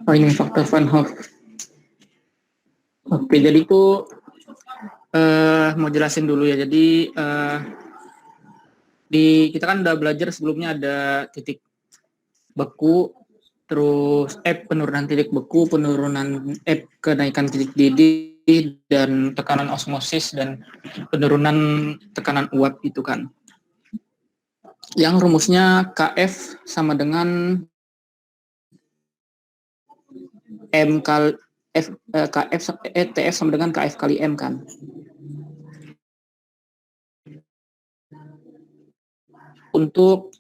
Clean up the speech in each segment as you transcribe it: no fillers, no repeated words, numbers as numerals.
Oh, ini faktor Van Hoff. Oke, jadi itu mau jelasin dulu ya. Jadi kita kan udah belajar sebelumnya ada titik beku, terus penurunan titik beku, penurunan kenaikan titik didih, dan tekanan osmosis, dan penurunan tekanan uap itu kan. Yang rumusnya KF sama dengan M kali TF sama dengan KF kali M kan. Untuk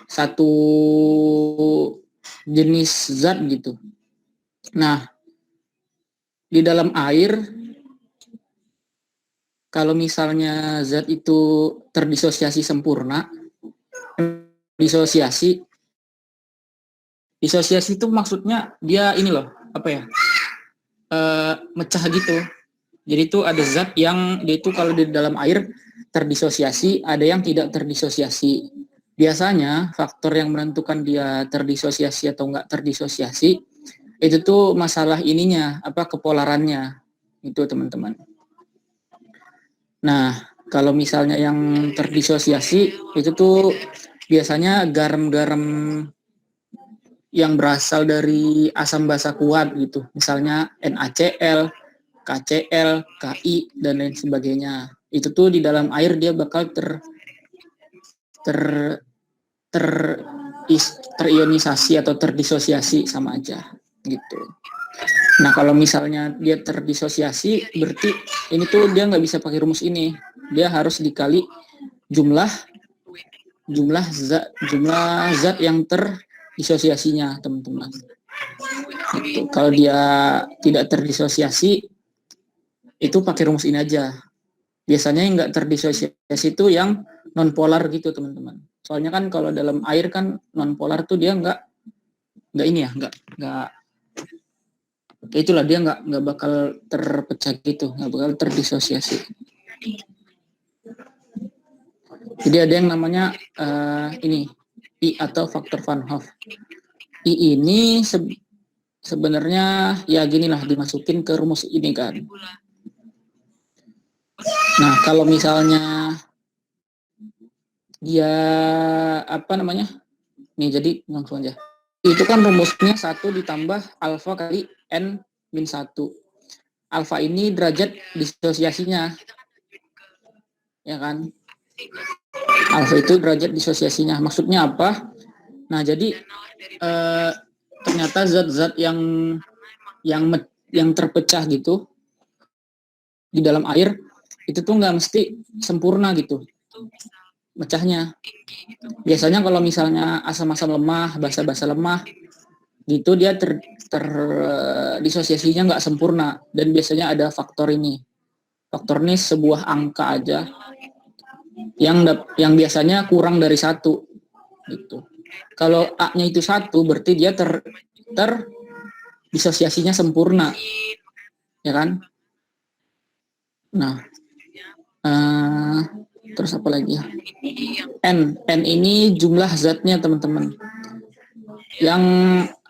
satu jenis zat gitu. Nah, di dalam air kalau misalnya zat itu terdisosiasi sempurna, disosiasi itu maksudnya dia ini loh, mecah gitu. Jadi itu ada zat yang dia itu kalau di dalam air terdisosiasi, ada yang tidak terdisosiasi. Biasanya faktor yang menentukan dia terdisosiasi atau enggak terdisosiasi itu tuh masalah ininya, kepolarannya itu teman-teman. Nah, kalau misalnya yang terdisosiasi itu tuh biasanya garam-garam yang berasal dari asam basa kuat gitu. Misalnya NaCl, KCl, Ki, dan lain sebagainya. Itu tuh di dalam air dia bakal terionisasi atau terdisosiasi sama aja gitu. Nah, kalau misalnya dia terdisosiasi, berarti ini tuh dia nggak bisa pakai rumus ini. Dia harus dikali jumlah zat yang terdisosiasinya, teman-teman. Gitu. Kalau dia tidak terdisosiasi, itu pakai rumus ini aja. Biasanya yang nggak terdisosiasi itu yang non polar gitu, teman-teman. Soalnya kan kalau dalam air kan non polar tuh dia nggak itulah dia nggak bakal terpecah gitu, nggak bakal terdisosiasi. Jadi ada yang namanya ini I atau faktor Van Hoff. I ini sebenarnya ya ginilah, dimasukin ke rumus ini kan. Nah, kalau misalnya dia nih, jadi langsung aja. Itu kan rumusnya 1 ditambah alfa kali N min 1. Alfa ini derajat disosiasinya. Ya kan? Alfa itu derajat disosiasinya. Maksudnya apa? Nah, jadi ternyata zat-zat yang terpecah gitu di dalam air itu tuh nggak mesti sempurna gitu mecahnya. Biasanya kalau misalnya asam-asam lemah, basa-basa lemah gitu, dia disosiasinya nggak sempurna, dan biasanya ada faktor ini. Faktor ini sebuah angka aja yang biasanya kurang dari 1 gitu. Kalau A-nya itu 1, berarti dia disosiasinya sempurna, ya kan? Nah, terus apa lagi? N ini jumlah zatnya, teman-teman, yang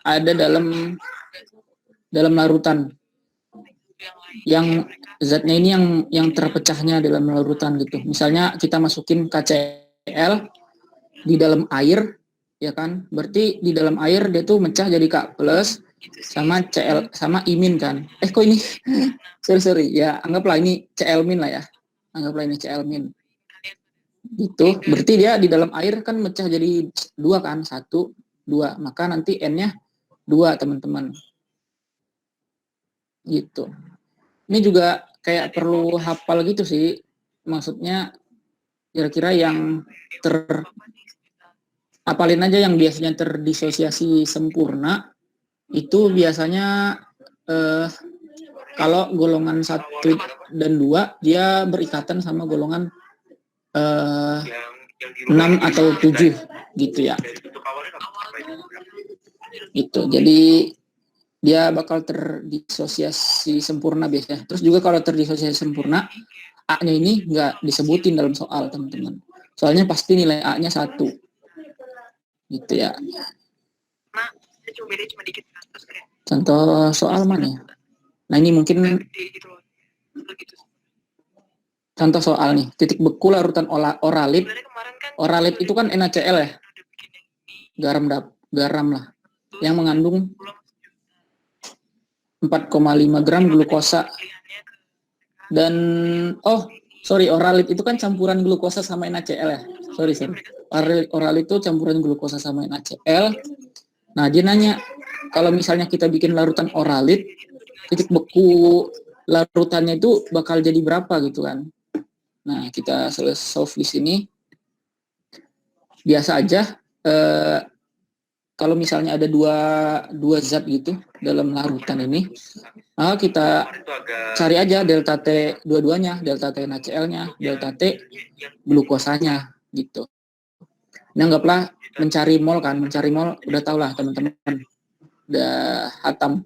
ada dalam larutan. Yang zatnya ini yang terpecahnya dalam larutan gitu. Misalnya kita masukin KCl di dalam air, ya kan? Berarti di dalam air dia tuh mecah jadi K plus sama Cl sama I- kan. Kok ini sorry ya, anggaplah ini Cl- lah ya. Anggaplah ini Cl-. Itu berarti dia di dalam air kan mecah jadi 2 kan, 1, 2. Maka nanti N-nya 2, teman-teman. Gitu. Ini juga kayak perlu hafal gitu sih. Maksudnya kira-kira yang hafalin aja yang biasanya terdisosiasi sempurna itu biasanya kalau golongan 1 dan 2 dia berikatan sama golongan 6 atau 7 gitu ya. Gitu. Jadi dia bakal terdisosiasi sempurna biasanya. Terus juga kalau terdisosiasi sempurna, A-nya ini nggak disebutin dalam soal, teman-teman. Soalnya pasti nilai A-nya 1. Gitu ya. Contoh soal mana ya? Nah ini mungkin contoh soal nih, titik beku larutan oralit. Oralit itu kan NaCl ya, garam lah, yang mengandung 4,5 gram glukosa. Dan oralit itu kan campuran glukosa sama NaCl ya. Sorry. Oralit itu campuran glukosa sama NaCl. Nah, dia nanya, kalau misalnya kita bikin larutan oralit, titik beku larutannya itu bakal jadi berapa gitu kan. Nah, kita solve di sini. Biasa aja, kalau misalnya ada dua zat gitu dalam larutan ini, maka kita cari aja delta T dua-duanya, delta T NaCl-nya, delta T glukosanya gitu. Ini anggaplah mencari mol udah tau lah teman-teman, udah hatam.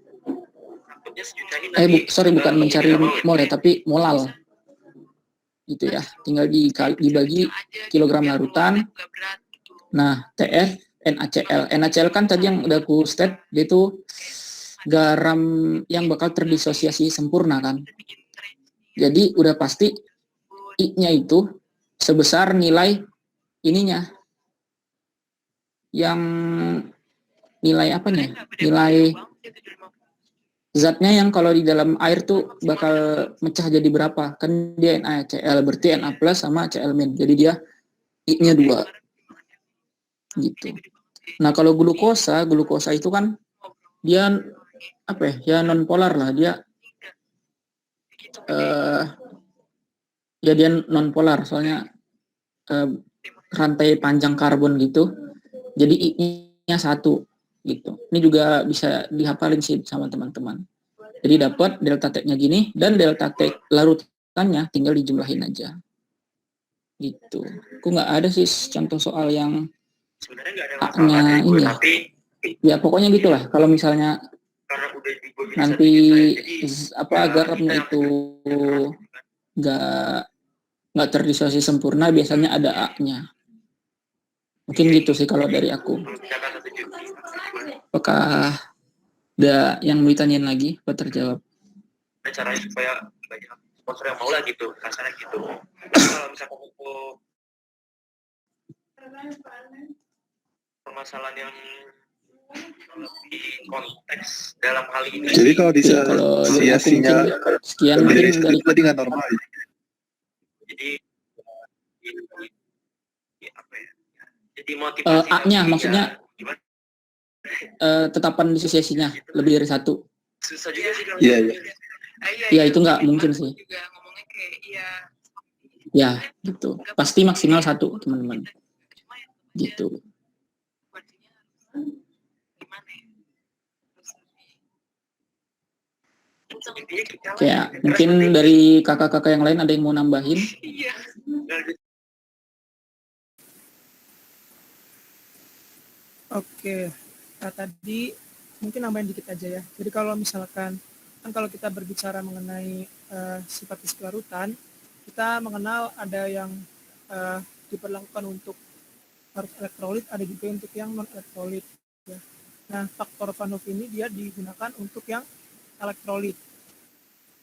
Bukan mencari mol ya, tapi molal gitu ya. Tinggal dibagi kilogram larutan. Nah, TF NaCl kan tadi yang udah aku state, dia itu garam yang bakal terdisosiasi sempurna kan. Jadi udah pasti I-nya itu sebesar nilai ininya. Yang nilai apanya? Nilai zatnya yang kalau di dalam air tuh bakal mecah jadi berapa? Kan dia NaCl, berarti Na plus sama Cl min. Jadi dia I-nya 2. Gitu. Nah, kalau glukosa itu kan dia apa ya? Ya non polar lah, dia dia non polar soalnya rantai panjang karbon gitu. Jadi I-nya 1 gitu. Ini juga bisa dihafalin sih sama teman-teman. Jadi dapat delta T-nya gini, dan delta T larutannya tinggal dijumlahin aja. Gitu. Aku nggak ada sih contoh soal yang A-nya ini ya. Ya pokoknya gitulah. Kalau misalnya nanti garamnya itu nggak terdisosiasi sempurna, biasanya ada A-nya. Mungkin gitu sih kalau dari aku. Apakah ada yang mau ditanyain lagi? Apa terjawab? Caranya supaya banyak sponsor yang mau lah gitu, kasarnya gitu. Kalau misalkan untuk permasalahan yang lebih konteks dalam hal ini. Jadi kalau sia-sianya sekian mungkin dari tadi nggak normal. Jadi apa ya? Jadi motivasi A-nya maksudnya tetapan disosiasinya lebih dari 1. Susah juga sih kalau iya itu nggak mungkin sih. Ya gitu. Pasti maksimal 1 teman-teman. Gitu. Kayak mungkin dari kakak-kakak yang lain ada yang mau nambahin? Oke, tadi mungkin nambahin dikit aja ya. Jadi kalau misalkan kan kalau kita berbicara mengenai sifat fisik larutan, kita mengenal ada yang diperlakukan untuk harus elektrolit, ada juga untuk yang non elektrolit. Ya. Nah, faktor Van Hoff ini dia digunakan untuk yang elektrolit.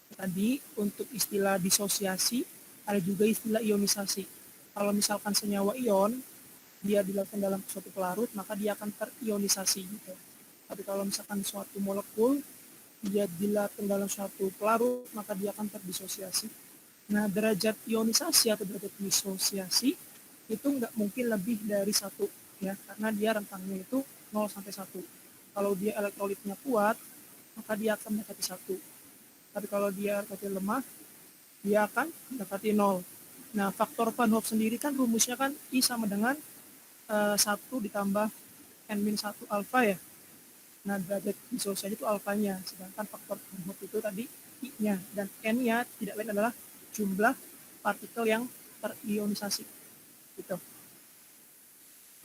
Tadi untuk istilah disosiasi, ada juga istilah ionisasi. Kalau misalkan senyawa ion dia dilakukan dalam suatu pelarut, maka dia akan terionisasi gitu. Tapi kalau misalkan suatu molekul dia dilakukan dalam suatu pelarut, maka dia akan terdisosiasi. Nah, derajat ionisasi atau derajat disosiasi itu nggak mungkin lebih dari 1 ya, karena dia rentangnya itu 0 sampai 1. Kalau dia elektrolitnya kuat, maka dia akan mendekati 1. Tapi kalau dia elektrolitnya lemah, dia akan mendekati 0. Nah, faktor Van Hoff sendiri kan rumusnya kan I sama dengan 1 ditambah N-1 alfa ya. Nah, derajat disosiasi itu alfanya, sedangkan faktor Van Hoff itu tadi I-nya, dan N-nya tidak lain adalah jumlah partikel yang terionisasi. Gitu.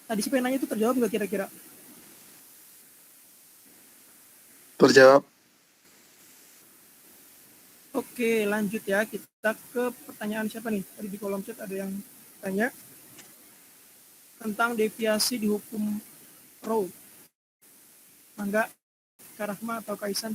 Tadi si penanya itu terjawab nggak kira-kira? Terjawab. Oke, lanjut ya. Kita ke pertanyaan siapa nih? Tadi di kolom chat ada yang tanya tentang deviasi di hukum Rowe. Mangga, Kak Rahma atau Kak Isan.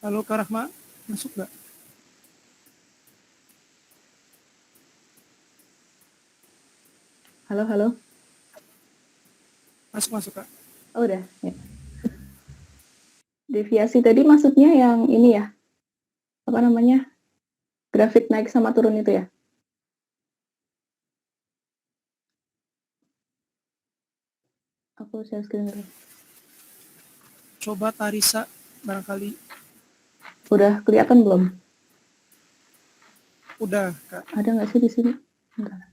Halo Kak Rahma, masuk nggak? Halo, halo. Masuk Kak. Oh, udah. Ya. Deviasi tadi maksudnya yang ini ya, apa namanya, grafik naik sama turun itu ya? Aku share screen dulu. Coba Tarisa barangkali. Udah kelihatan belum? Udah Kak. Ada nggak sih di sini? Bentar.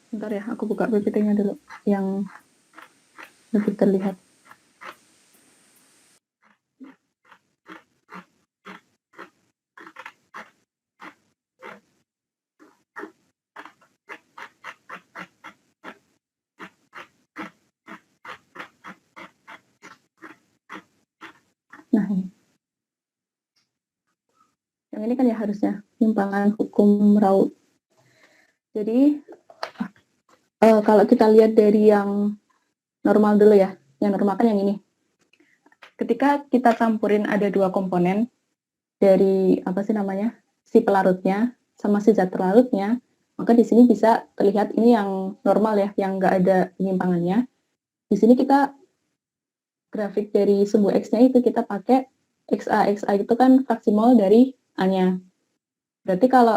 Bentar ya, aku buka PPT-nya dulu yang lebih terlihat. Nah, ini. Yang ini kan ya harusnya penyimpangan hukum Raoult. Jadi, kalau kita lihat dari yang normal dulu ya, yang normal kan yang ini. Ketika kita campurin ada dua komponen, dari apa sih namanya, si pelarutnya sama si zat pelarutnya, maka di sini bisa terlihat ini yang normal ya, yang nggak ada penyimpangannya. Di sini kita grafik dari sumbu X-nya itu kita pakai XA itu kan fraksi mol dari A-nya. Berarti kalau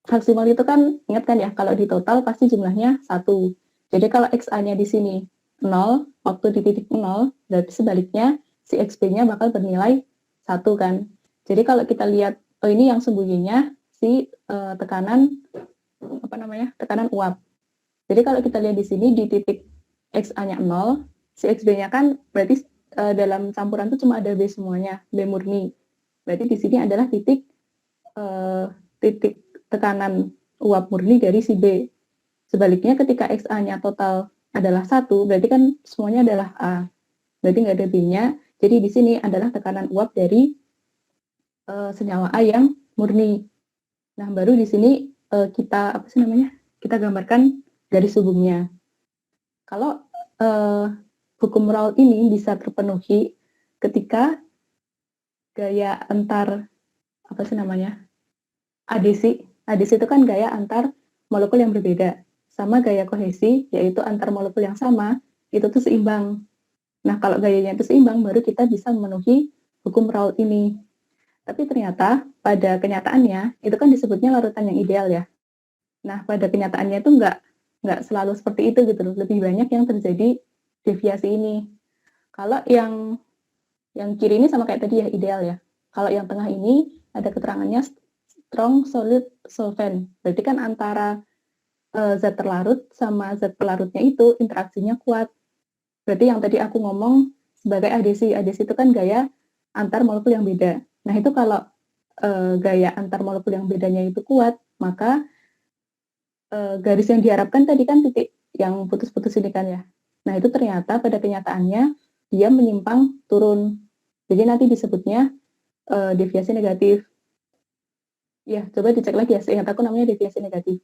fraksi mol itu kan, ingat kan ya, kalau di total pasti jumlahnya 1. Jadi kalau XA-nya di sini 0, waktu di titik 0, berarti sebaliknya si XB-nya bakal bernilai 1 kan. Jadi kalau kita lihat, oh ini yang sembunyinya si tekanan, apa namanya, tekanan uap. Jadi kalau kita lihat di sini di titik XA-nya 0, si XB-nya kan berarti dalam campuran itu cuma ada B semuanya, B murni. Berarti di sini adalah titik tekanan uap murni dari si B. Sebaliknya ketika XA-nya total adalah 1, berarti kan semuanya adalah A. Berarti nggak ada B-nya. Jadi di sini adalah tekanan uap dari senyawa A yang murni. Nah, baru di sini kita apa sih namanya? Kita gambarkan garis hubungnya. Kalau hukum Raoult ini bisa terpenuhi ketika gaya antar apa sih namanya? ADC. ADC itu kan gaya antar molekul yang berbeda. Sama gaya kohesi, yaitu antar molekul yang sama, itu tuh seimbang. Nah, kalau gayanya itu seimbang, baru kita bisa memenuhi hukum Raoult ini. Tapi ternyata pada kenyataannya, itu kan disebutnya larutan yang ideal ya. Nah, pada kenyataannya itu nggak selalu seperti itu gitu loh. Lebih banyak yang terjadi deviasi ini. Kalau yang kiri ini sama kayak tadi ya, ideal ya. Kalau yang tengah ini ada keterangannya strong solid solvent. Berarti kan antara zat terlarut sama zat pelarutnya itu interaksinya kuat. Berarti yang tadi aku ngomong sebagai ADC. ADC itu kan gaya antar molekul yang beda. Nah, itu kalau gaya antar molekul yang bedanya itu kuat, maka garis yang diharapkan tadi kan titik yang putus-putus ini kan ya. Nah, itu ternyata pada kenyataannya dia menyimpang turun. Jadi nanti disebutnya deviasi negatif. Ya, coba dicek lagi ya, seingat aku namanya deviasi negatif.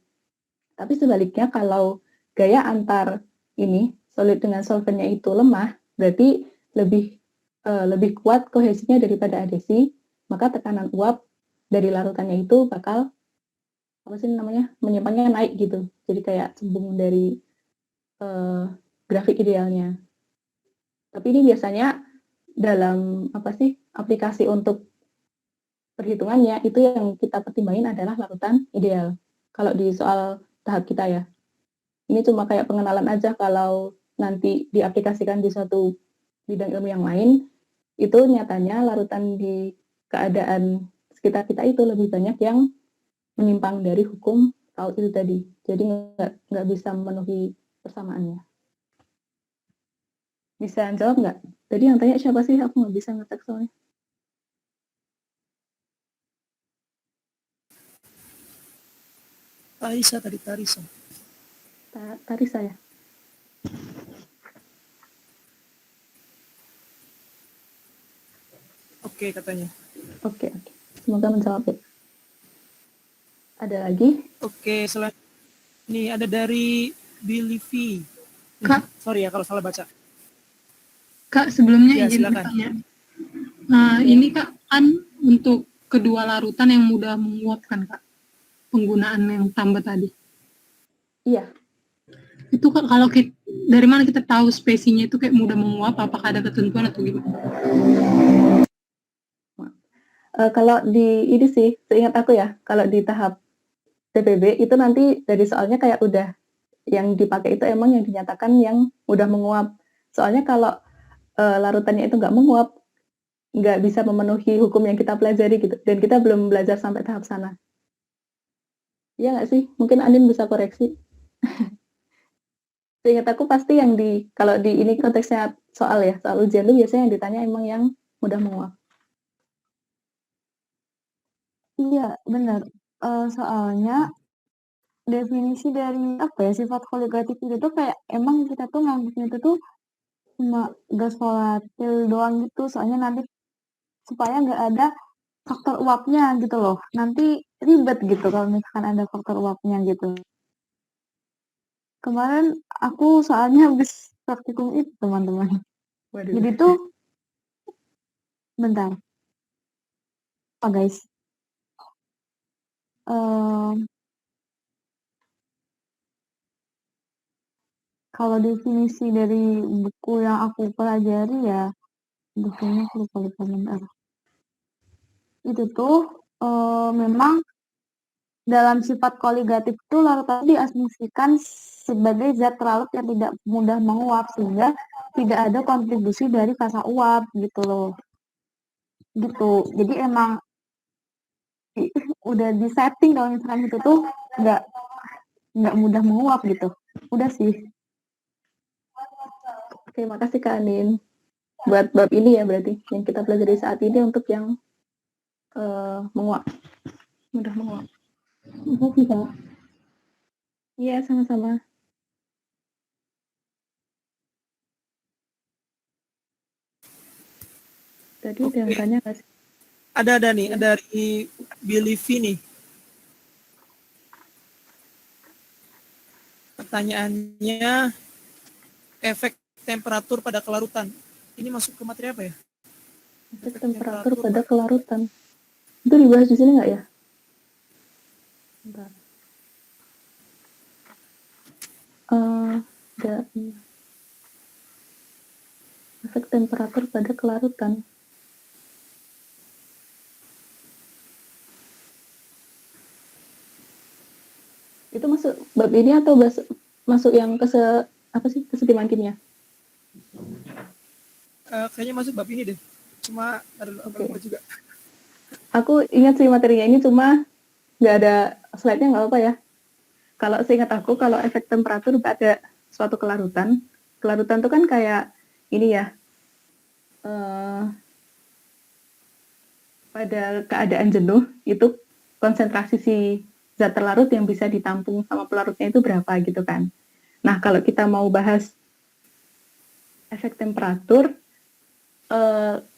Tapi sebaliknya kalau gaya antar ini, solid dengan solventnya itu lemah, berarti lebih kuat kohesinya daripada adesi, maka tekanan uap dari larutannya itu bakal apa sih namanya, menyimpangnya naik gitu. Jadi kayak cembung dari grafik idealnya. Tapi ini biasanya dalam apa sih aplikasi untuk perhitungannya itu yang kita pertimbangin adalah larutan ideal. Kalau di soal tahap kita ya. Ini cuma kayak pengenalan aja kalau nanti diaplikasikan di suatu bidang ilmu yang lain, itu nyatanya larutan di keadaan sekitar kita itu lebih banyak yang menyimpang dari hukum laut itu tadi. Jadi nggak bisa memenuhi persamaannya. Bisa jawab nggak? Tadi yang tanya siapa sih? Aku nggak bisa ngetek soalnya. Tarisa tadi, Tarisa. Tadi saya. Oke katanya. Oke. Semoga menjawab ya. Ada lagi? Oke, selanjutnya ini ada dari Billy V. Kak. Sorry ya kalau salah baca. Kak, sebelumnya Ya, izin silakan. bertanya. Nah, ini Kak, kan untuk kedua larutan yang mudah menguapkan Kak, penggunaan yang tambah tadi. Iya. Itu Kak, kalau dari mana kita tahu spesinya itu kayak mudah menguap, apakah ada ketentuan atau gimana? Kalau di ini sih, seingat aku ya, kalau di tahap TPB itu nanti dari soalnya kayak udah yang dipakai itu emang yang dinyatakan yang mudah menguap. Soalnya kalau larutannya itu nggak menguap, nggak bisa memenuhi hukum yang kita pelajari gitu, dan kita belum belajar sampai tahap sana. Iya nggak sih? Mungkin Andin bisa koreksi. Seingat aku pasti yang kalau di ini konteksnya soal ujian tuh biasanya yang ditanya emang yang mudah menguap. Iya, benar. Soalnya definisi dari sifat koligatif itu tuh kayak emang kita tuh nganggapnya itu tuh cuma gas volatil doang gitu. Soalnya nanti supaya nggak ada faktor uapnya gitu loh. Nanti ribet gitu kalau misalkan ada faktor uapnya gitu. Kemarin aku soalnya habis praktikum itu teman-teman. Waduh. Jadi tuh bentar. Guys. Kalau definisi dari buku yang aku pelajari ya, bukunya aku lupa bentar. Itu tuh memang dalam sifat koligatif itu larutan diasumsikan sebagai zat laut yang tidak mudah menguap sehingga tidak ada kontribusi dari fasa uap gitu loh. Gitu. Jadi emang udah di setting kalau misalkan itu tuh nggak mudah menguap gitu. Udah sih. Oke, makasih Kak Anin. Buat bab ini ya berarti yang kita pelajari saat ini untuk yang menguap, mudah menguap. Makasih Kak. Iya, sama-sama. Tadi ada yang tanya nggak sih? Ada nih, ada dari Billy V nih. Pertanyaannya, efek temperatur pada kelarutan. Ini masuk ke materi apa ya? Efek temperatur pada kelarutan. Itu dibahas di sini nggak ya? Bentar. Efek temperatur pada kelarutan. Itu masuk bab ini atau masuk yang kesetimbangan kimia? Kayaknya masuk bab ini deh. Cuma ada lupa juga. Aku ingat sih materinya ini, cuma nggak ada slide-nya, nggak apa ya. Kalau seingat aku, kalau efek temperatur pada suatu kelarutan itu kan kayak ini ya, pada keadaan jenuh itu konsentrasi si zat terlarut yang bisa ditampung sama pelarutnya itu berapa gitu kan. Nah, kalau kita mau bahas efek temperatur,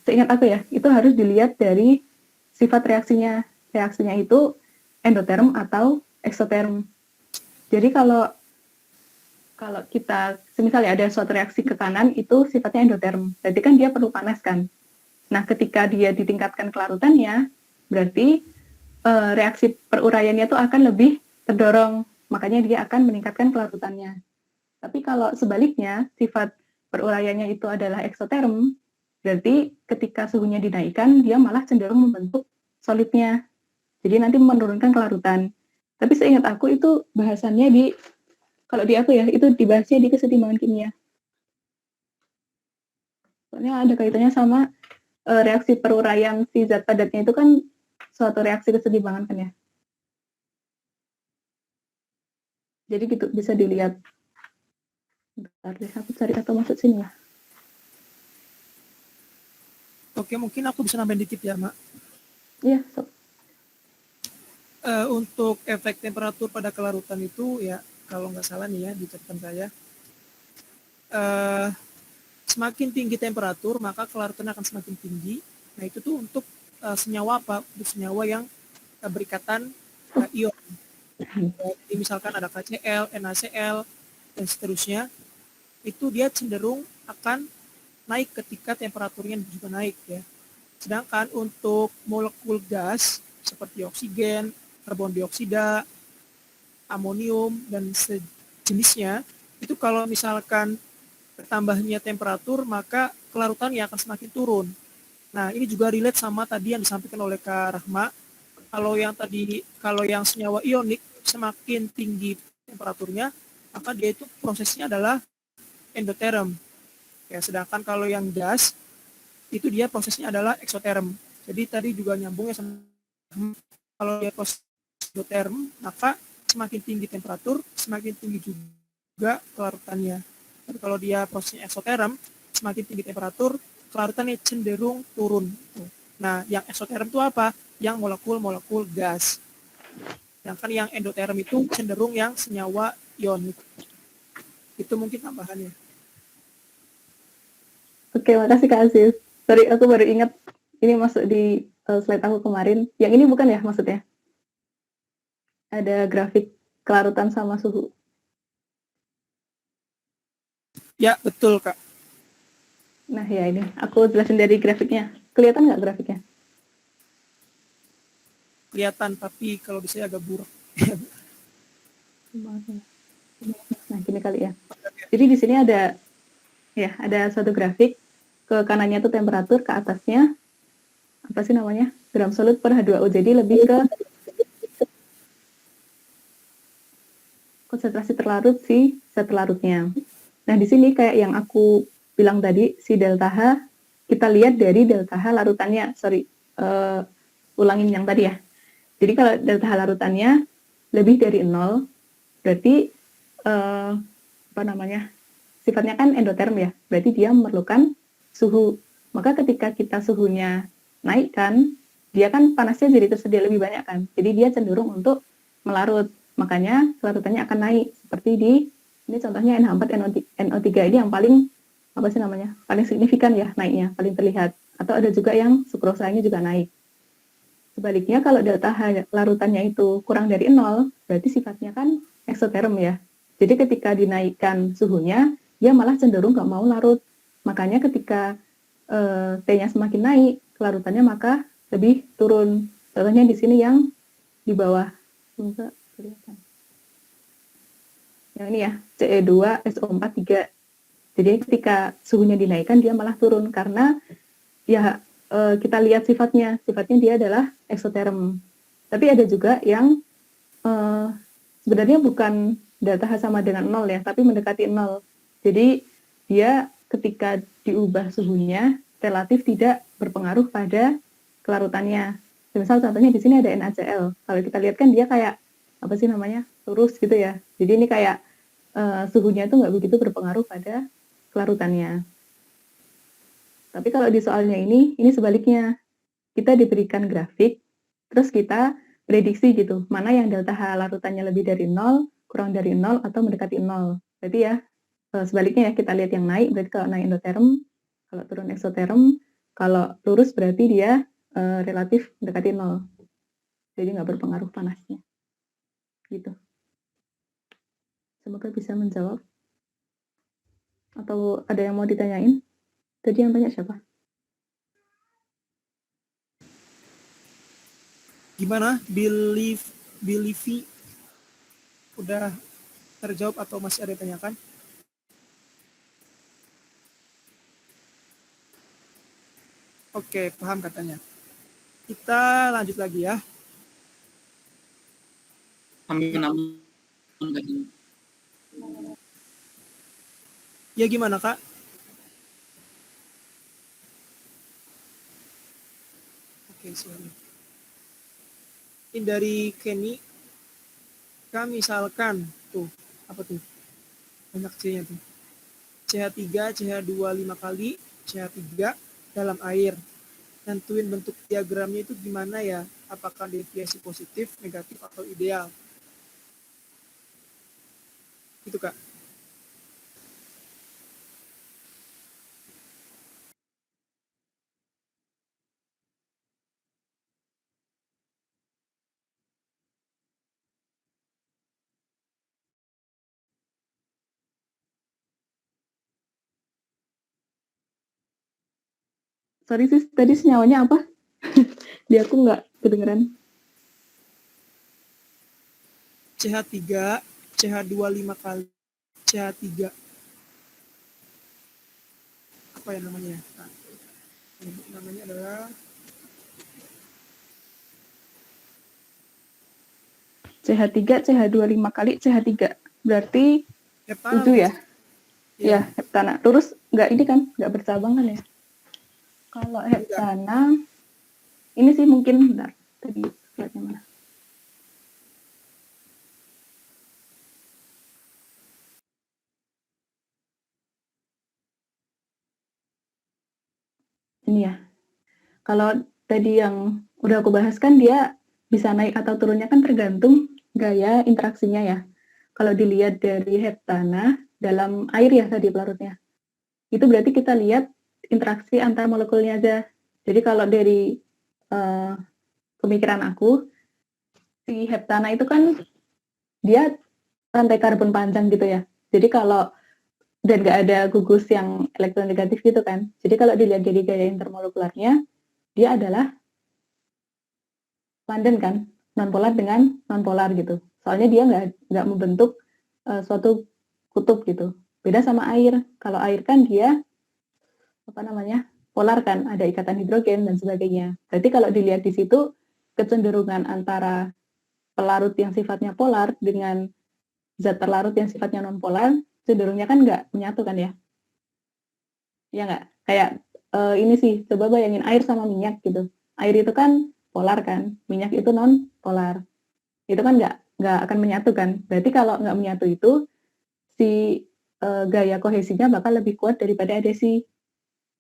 seingat aku ya, itu harus dilihat dari sifat reaksinya. Reaksinya itu endoterm atau eksoterm. Jadi kalau kita, misalnya ada suatu reaksi ke kanan, itu sifatnya endoterm. Berarti kan dia perlu panas kan. Nah, ketika dia ditingkatkan kelarutannya, berarti reaksi peruraiannya itu akan lebih terdorong. Makanya dia akan meningkatkan kelarutannya. Tapi kalau sebaliknya, sifat peruraiannya itu adalah eksoterm, berarti ketika suhunya dinaikkan, dia malah cenderung membentuk solidnya. Jadi nanti menurunkan kelarutan. Tapi seingat aku itu bahasannya di, kalau di aku ya, itu dibahasnya di kesetimbangan kimia. Soalnya ada kaitannya sama reaksi peruraian si zat padatnya itu kan suatu reaksi kesetimbangan kan ya. Jadi gitu, bisa dilihat. Bentar deh, aku cari atau masuk sini ya. Oke, mungkin aku bisa nambahin dikit ya, Mak. Iya, sob. Untuk efek temperatur pada kelarutan itu ya, kalau nggak salah nih ya, di catatan saya, semakin tinggi temperatur, maka kelarutan akan semakin tinggi. Nah, itu tuh untuk senyawa apa? Untuk senyawa yang berikatan ion. Jadi misalkan ada KCl, NaCl, dan seterusnya, itu dia cenderung akan naik ketika temperaturnya juga naik ya. Sedangkan untuk molekul gas seperti oksigen, karbon dioksida, amonium, dan sejenisnya, itu kalau misalkan bertambahnya temperatur, maka kelarutannya akan semakin turun. Nah, ini juga relate sama tadi yang disampaikan oleh Kak Rahma. Kalau yang senyawa ionik semakin tinggi temperaturnya, maka dia itu prosesnya adalah endoterm. Ya, sedangkan kalau yang gas itu dia prosesnya adalah eksoterm. Jadi tadi juga nyambungnya sama kalau dia proses endoterm, maka semakin tinggi temperatur, semakin tinggi juga kelarutannya. Tapi kalau dia prosesnya eksoterm, semakin tinggi temperatur, kelarutannya cenderung turun. Nah, yang eksoterm itu apa? Yang molekul-molekul gas. Sedangkan yang endoterm itu cenderung yang senyawa ionik. Itu mungkin tambahannya. Oke, makasih Kak Aziz. Sorry, aku baru ingat ini masuk di slide aku kemarin. Yang ini bukan ya maksudnya? Ada grafik kelarutan sama suhu. Ya, betul Kak. Nah ya ini, aku jelasin dari grafiknya. Kelihatan nggak grafiknya? Kelihatan, tapi kalau di saya agak buruk. Nah gini kali ya. Jadi di sini ada suatu grafik. Ke kanannya tuh temperatur, ke atasnya apa sih namanya? Gram solut per H2O. Jadi lebih ke konsentrasi terlarut si zat larutnya. Nah, di sini kayak yang aku bilang tadi, si delta H, kita lihat dari delta H larutannya. Ulangin yang tadi ya. Jadi kalau delta H larutannya lebih dari 0, berarti sifatnya kan endoterm ya. Berarti dia memerlukan suhu. Maka ketika kita suhunya naik kan, dia kan panasnya jadi tersedia lebih banyak kan. Jadi dia cenderung untuk melarut. Makanya kelarutannya akan naik. Seperti ini contohnya NH4NO3 ini yang paling paling signifikan ya naiknya, paling terlihat. Atau ada juga yang sukrosanya juga naik. Sebaliknya kalau delta H larutannya itu kurang dari 0, berarti sifatnya kan eksoterm ya. Jadi ketika dinaikkan suhunya, dia malah cenderung nggak mau larut. Makanya ketika T-nya semakin naik, kelarutannya maka lebih turun. Contohnya di sini yang di bawah. Enggak kelihatan. Yang ini ya, Ce2SO4 3. Jadi ketika suhunya dinaikkan, dia malah turun karena ya kita lihat sifatnya dia adalah eksoterm. Tapi ada juga yang sebenarnya bukan delta H sama dengan 0 ya, tapi mendekati 0. Jadi dia ketika diubah suhunya relatif tidak berpengaruh pada kelarutannya. Misal contohnya di sini ada NaCl. Kalau kita lihat kan dia kayak lurus gitu ya. Jadi ini kayak suhunya itu nggak begitu berpengaruh pada kelarutannya. Tapi kalau di soalnya ini sebaliknya. Kita diberikan grafik, terus kita prediksi gitu, mana yang delta H larutannya lebih dari 0, kurang dari 0, atau mendekati 0. Berarti ya, sebaliknya ya, kita lihat yang naik, berarti kalau naik endoterm, kalau turun eksoterm, kalau lurus berarti dia relatif mendekati 0. Jadi nggak berpengaruh panasnya. Gitu. Semoga bisa menjawab. Atau ada yang mau ditanyain? Tadi yang tanya siapa? Gimana? Bilivi udah terjawab atau masih ada yang tanyakan? Oke, paham katanya. Kita lanjut lagi ya. Amin. Ya gimana Kak? Oke, sorry. Ini dari Kenny, Kak misalkan tuh apa tuh? Banyak C-nya tuh. CH3, CH2 5 kali, CH3 dalam air. Nentuin bentuk diagramnya itu gimana ya? Apakah deviasi positif, negatif, atau ideal? Itu Kak. Sorry sis, tadi senyawanya apa? Di aku nggak kedengeran. CH3, CH2 5 kali, CH3. Apa ya namanya? Nah, namanya adalah CH3, CH2 5 kali, CH3. Berarti heptana 7 ya? Iya. Ya, heptana. Terus nggak ini kan, nggak bercabang kan ya? Kalau heptana, ini sih mungkin, bentar, tadi slide-nya mana? Ini ya. Kalau tadi yang udah aku bahas kan dia bisa naik atau turunnya kan tergantung gaya interaksinya ya. Kalau dilihat dari heptana dalam air ya tadi pelarutnya, itu berarti kita lihat interaksi antar molekulnya aja. Jadi kalau dari pemikiran aku, si heptana itu kan dia rantai karbon panjang gitu ya. Jadi kalau dan nggak ada gugus yang elektronegatif gitu kan. Jadi kalau dilihat dari gaya intermolekularnya, dia adalah London kan, nonpolar dengan nonpolar gitu. Soalnya dia nggak membentuk suatu kutub gitu. Beda sama air. Kalau air kan dia apa namanya polar kan, ada ikatan hidrogen dan sebagainya. Berarti kalau dilihat di situ kecenderungan antara pelarut yang sifatnya polar dengan zat terlarut yang sifatnya nonpolar cenderungnya kan nggak menyatu kan ya? Ya nggak? Kayak ini sih, coba bayangin air sama minyak gitu. Air itu kan polar kan, minyak itu non polar. Itu kan nggak akan menyatu kan. Berarti kalau nggak menyatu itu si gaya kohesinya bakal lebih kuat daripada adesi.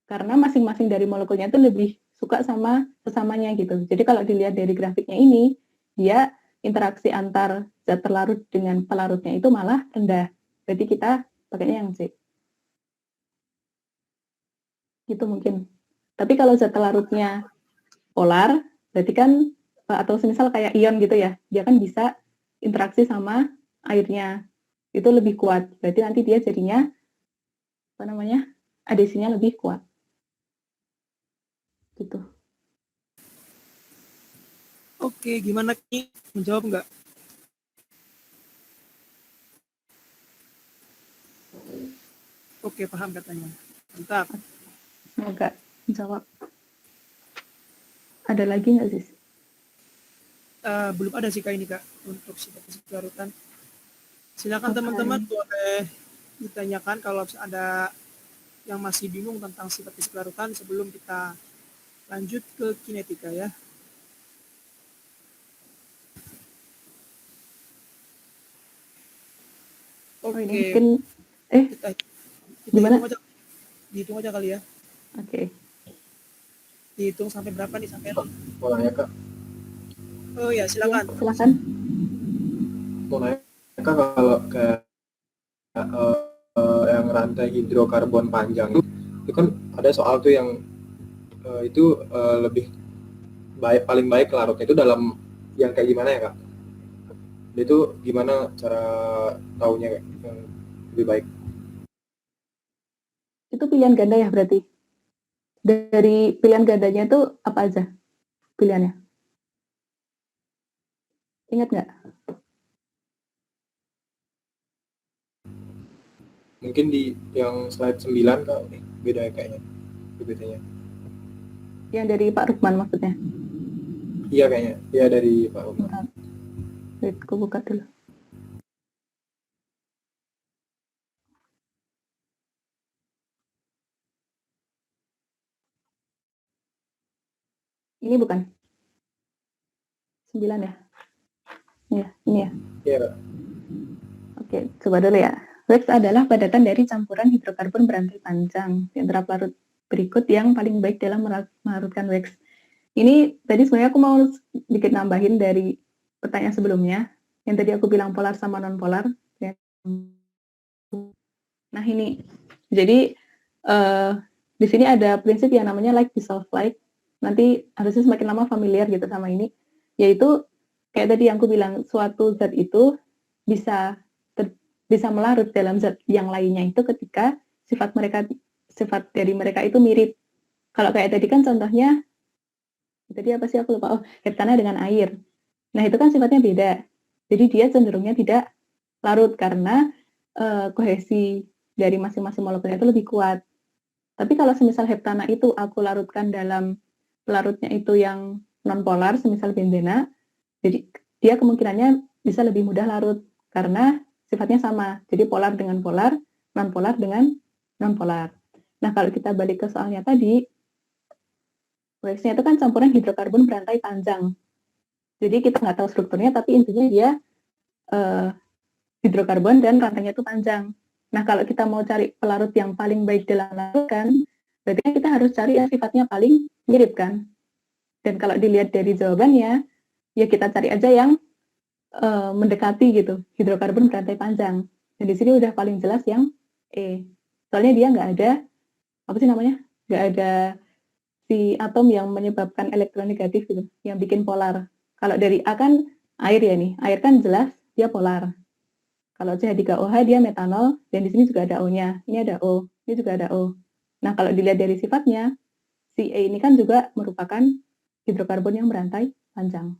Karena masing-masing dari molekulnya itu lebih suka sama sesamanya gitu. Jadi kalau dilihat dari grafiknya ini, dia interaksi antar zat terlarut dengan pelarutnya itu malah rendah. Berarti kita pakainya yang C. Gitu mungkin. Tapi kalau zat terlarutnya polar, berarti kan atau semisal kayak ion gitu ya, dia kan bisa interaksi sama airnya. Itu lebih kuat. Berarti nanti dia jadinya apa namanya? Adesinya lebih kuat. Gitu. Oke, gimana Ki? Menjawab nggak? Oke, paham katanya. Mantap. Semoga menjawab. Ada lagi nggak sih? Belum ada sih Kak ini Kak untuk sifat larutan. Silakan teman-teman boleh ditanyakan kalau ada yang masih bingung tentang sifat larutan sebelum kita lanjut ke kinetika ya. Oke. Ini mungkin kita gimana? Dihitung aja kali ya. Oke. Dihitung sampai berapa nih sampai? Mau nanya Kak? Oh ya, silakan. Silakan. Mau nanya Kak, kalau kayak yang rantai hidrokarbon panjang itu kan ada soal tuh yang itu lebih baik, paling baik larutnya itu dalam yang kayak gimana ya Kak? Itu gimana cara taunya yang lebih baik? Itu pilihan ganda ya berarti? Dari pilihan gandanya itu apa aja pilihannya? Ingat nggak? Mungkin di yang slide 9 Kak, beda kayaknya. Bedanya. Yang dari Pak Rukman maksudnya? Iya kayaknya. Iya dari Pak Umar. Wait, aku buka dulu. Ini bukan? 9 ya? Iya, ini ya? Iya, Kak. Oke, coba dulu ya. Wax adalah padatan dari campuran hidrokarbon berantai panjang di antara pelarut berikut yang paling baik dalam melarutkan wax. Ini tadi sebenarnya aku mau sedikit nambahin dari pertanyaan sebelumnya. Yang tadi aku bilang polar sama non-polar. Nah ini, jadi di sini ada prinsip yang namanya like dissolve like. Nanti harusnya semakin lama familiar gitu sama ini. Yaitu kayak tadi yang aku bilang, suatu zat itu bisa melarut dalam zat yang lainnya itu ketika sifat dari mereka itu mirip. Kalau kayak tadi kan contohnya, tadi apa sih aku lupa, heptana dengan air. Nah itu kan sifatnya beda. Jadi dia cenderungnya tidak larut karena kohesi dari masing-masing molekulnya itu lebih kuat. Tapi kalau semisal heptana itu aku larutkan dalam pelarutnya itu yang non-polar, semisal benzena, jadi dia kemungkinannya bisa lebih mudah larut karena sifatnya sama. Jadi polar dengan polar, non-polar dengan non-polar. Nah kalau kita balik ke soalnya tadi, wax-nya itu kan campuran hidrokarbon berantai panjang. Jadi kita nggak tahu strukturnya, tapi intinya dia hidrokarbon dan rantainya itu panjang. Nah, kalau kita mau cari pelarut yang paling baik dalam larutkan, berarti kita harus cari yang sifatnya paling mirip kan. Dan kalau dilihat dari jawabannya, ya kita cari aja yang mendekati gitu, hidrokarbon berantai panjang. Dan di sini udah paling jelas yang E. Soalnya dia nggak ada, apa sih namanya? Nggak ada si atom yang menyebabkan elektronegatif gitu, yang bikin polar. Kalau dari A kan air ya nih, air kan jelas dia polar. Kalau CH3OH dia metanol, dan di sini juga ada O-nya. Ini ada O, ini juga ada O. Nah, kalau dilihat dari sifatnya, si E ini kan juga merupakan hidrokarbon yang berantai panjang.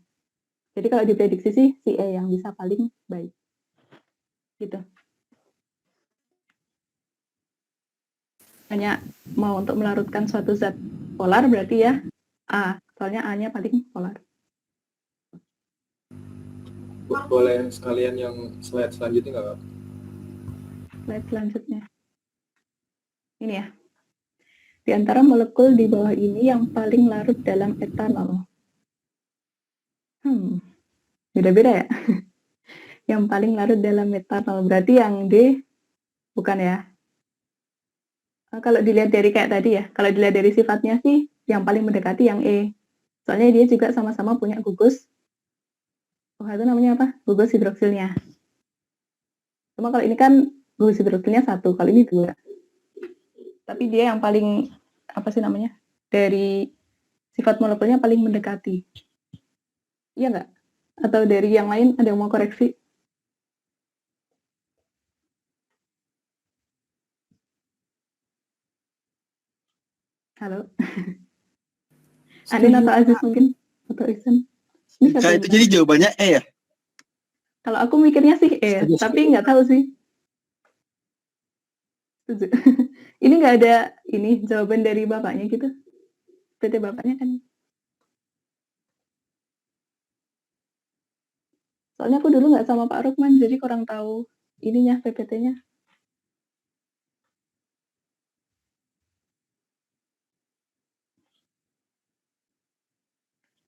Jadi kalau diprediksi sih, si E yang bisa paling baik. Gitu. Hanya mau untuk melarutkan suatu zat polar berarti ya A, soalnya A-nya paling polar. Boleh sekalian yang slide selanjutnya nggak, Kak? Slide selanjutnya. Ini ya. Di antara molekul di bawah ini yang paling larut dalam etanol. Beda-beda ya. Yang paling larut dalam etanol. Berarti yang D bukan ya. Kalau dilihat dari kayak tadi ya, kalau dilihat dari sifatnya sih, yang paling mendekati yang E. Soalnya dia juga sama-sama punya gugus. Itu namanya apa? Gugus hidroksilnya. Cuma kalau ini kan gugus hidroksilnya 1, kalau ini 2. Tapi dia yang paling, apa sih namanya? Dari sifat molekulnya paling mendekati. Iya nggak? Atau dari yang lain ada yang mau koreksi? Halo? Andin atau Aziz mungkin? Atau Ihsan? Kak, itu jadi jawabannya E ya? Kalau aku mikirnya sih E, tapi nggak tahu sih. Ini nggak ada ini jawaban dari bapaknya gitu. PT bapaknya kan. Soalnya aku dulu nggak sama Pak Rukman, jadi kurang tahu ininya PPT-nya.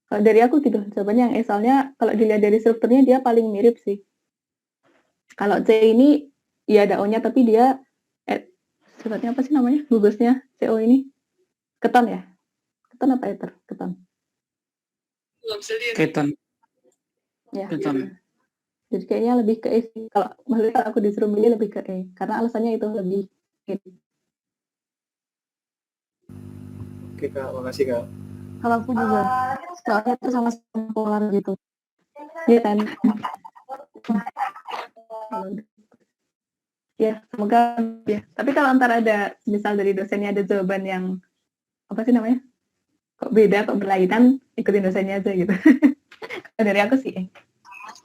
Kalau dari aku gitu, jawabannya yang E, soalnya kalau dilihat dari strukturnya dia paling mirip sih. Kalau C ini, ya ada O-nya, tapi dia, sifatnya apa sih namanya, gugusnya CO ini? Keton ya? Keton apa ether? Keton. Keton. Ya. Keton. Jadi kayaknya lebih ke E sih. Kalau aku disuruh milih lebih ke E, karena alasannya itu lebih E. Oke, Kak. Makasih, Kak. Kalau aku juga, soalnya itu sama-sama polar gitu. Iya kan? Ya, semoga ya. Tapi kalau antara ada, misal dari dosennya ada jawaban yang, apa sih namanya? Kok beda, kok berlainan, ikutin dosennya aja gitu. Dari aku sih E.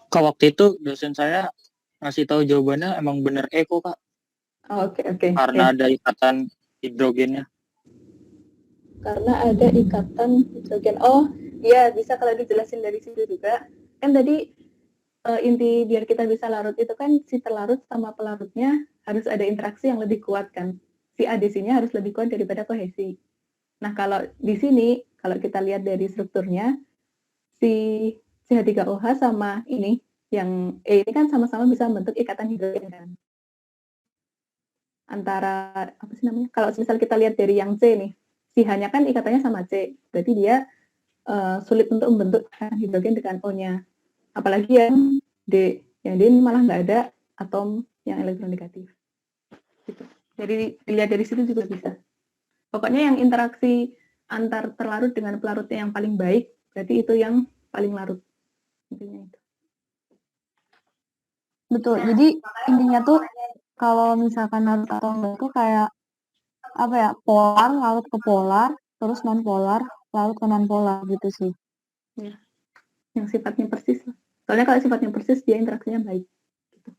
Kak, waktu itu dosen saya ngasih tahu jawabannya emang bener E kok, Kak. Oh, oke. Karena ada ikatan hidrogennya. Karena ada ikatan hidrogen. Oh, iya bisa kalau dijelasin dari situ juga. Kan tadi inti biar kita bisa larut itu kan si terlarut sama pelarutnya harus ada interaksi yang lebih kuat kan. Si adesinya harus lebih kuat daripada kohesi. Nah, kalau di sini, kalau kita lihat dari strukturnya, si CH3OH sama ini, yang E ini kan sama-sama bisa membentuk ikatan hidrogen kan. Antara, apa sih namanya, kalau misal kita lihat dari yang C nih, si H-nya kan ikatannya sama C, berarti dia sulit untuk membentuk ikatan hidrogen dengan O-nya. Apalagi yang D ini malah nggak ada atom yang elektronegatif. Gitu. Jadi dilihat dari situ juga bisa. Pokoknya yang interaksi antar terlarut dengan pelarutnya yang paling baik, berarti itu yang paling larut. Intinya itu. Betul. Jadi intinya tuh kalau misalkan larut atau enggak tuh kayak apa ya, polar larut ke polar, terus non polar larut ke non polar gitu sih. Ya. Yang sifatnya persis. Soalnya kalau sifatnya persis dia interaksinya baik. Gitu.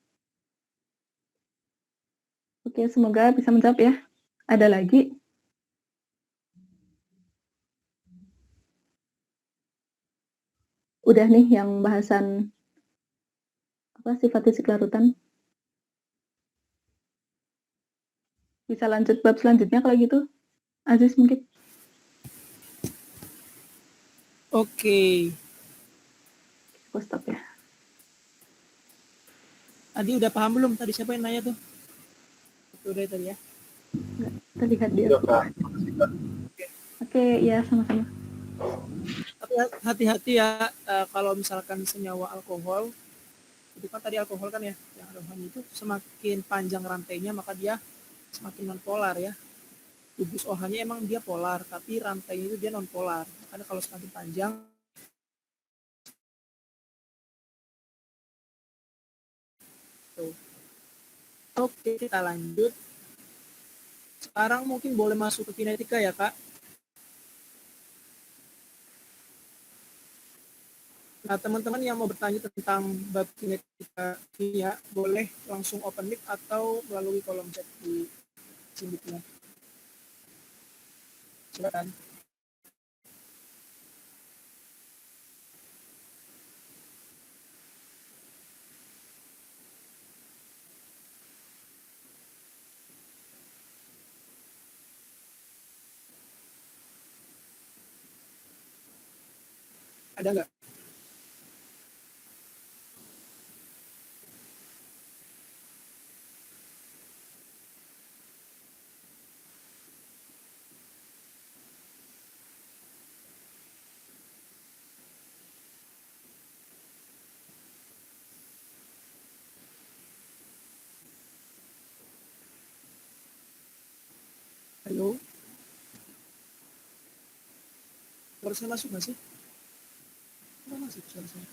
Oke, semoga bisa menjawab ya. Ada lagi? Udah nih yang bahasan apa sifat fisik larutan. Bisa lanjut bab selanjutnya kalau gitu. Aziz mungkin. Oke. Aku stop ya. Adi udah paham belum? Tadi siapa yang nanya tuh? Udah tadi ya? Enggak, terlihat dia. Udah, Kak. Oke, ya sama-sama. Tapi hati-hati ya kalau misalkan senyawa alkohol, itu kan tadi alkohol kan ya, yang alkohol itu semakin panjang rantainya maka dia semakin non polar ya. Gugus OH-nya emang dia polar, tapi rantainya itu dia non polar. Karena kalau semakin panjang tuh. Oke, kita lanjut. Sekarang mungkin boleh masuk ke kinetika ya, Kak. Nah, teman-teman yang mau bertanya tentang bab kinetika kimia, boleh langsung open mic atau melalui kolom chat di Cimbiknya. Silakan. Ada nggak? Halo? Suara saya masuk nggak sih? Nggak masuk suara saya.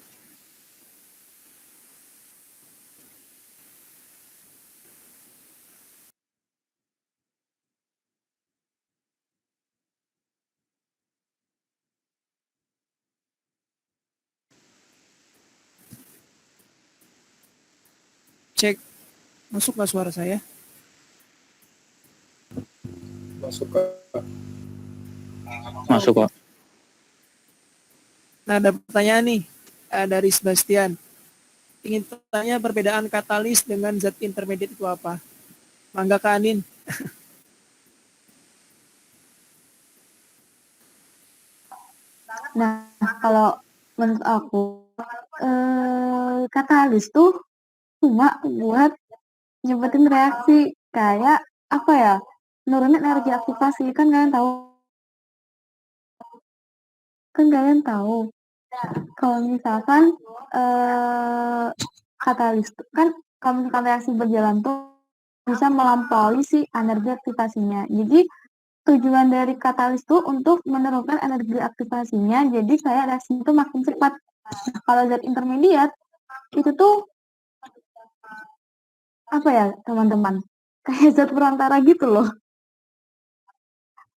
Cek, masuk nggak suara saya? Masuk, Kak. Masuk kok. Nah, ada pertanyaan nih dari Sebastian. Ingin tanya perbedaan katalis dengan zat intermediate itu apa? Mangga Kak Anin. Nah, kalau menurut aku katalis tuh cuma buat nyebutin reaksi kayak apa ya, nurunin energi aktivasi. Kan kalian tahu kalau misalkan katalis kan kalau misalkan reaksi berjalan tuh bisa melampaui si energi aktivasinya. Jadi tujuan dari katalis tuh untuk menurunkan energi aktivasinya, jadi kayak reaksi itu makin cepat. Kalau zat intermediate itu tuh apa ya teman-teman, kayak zat perantara gitu loh.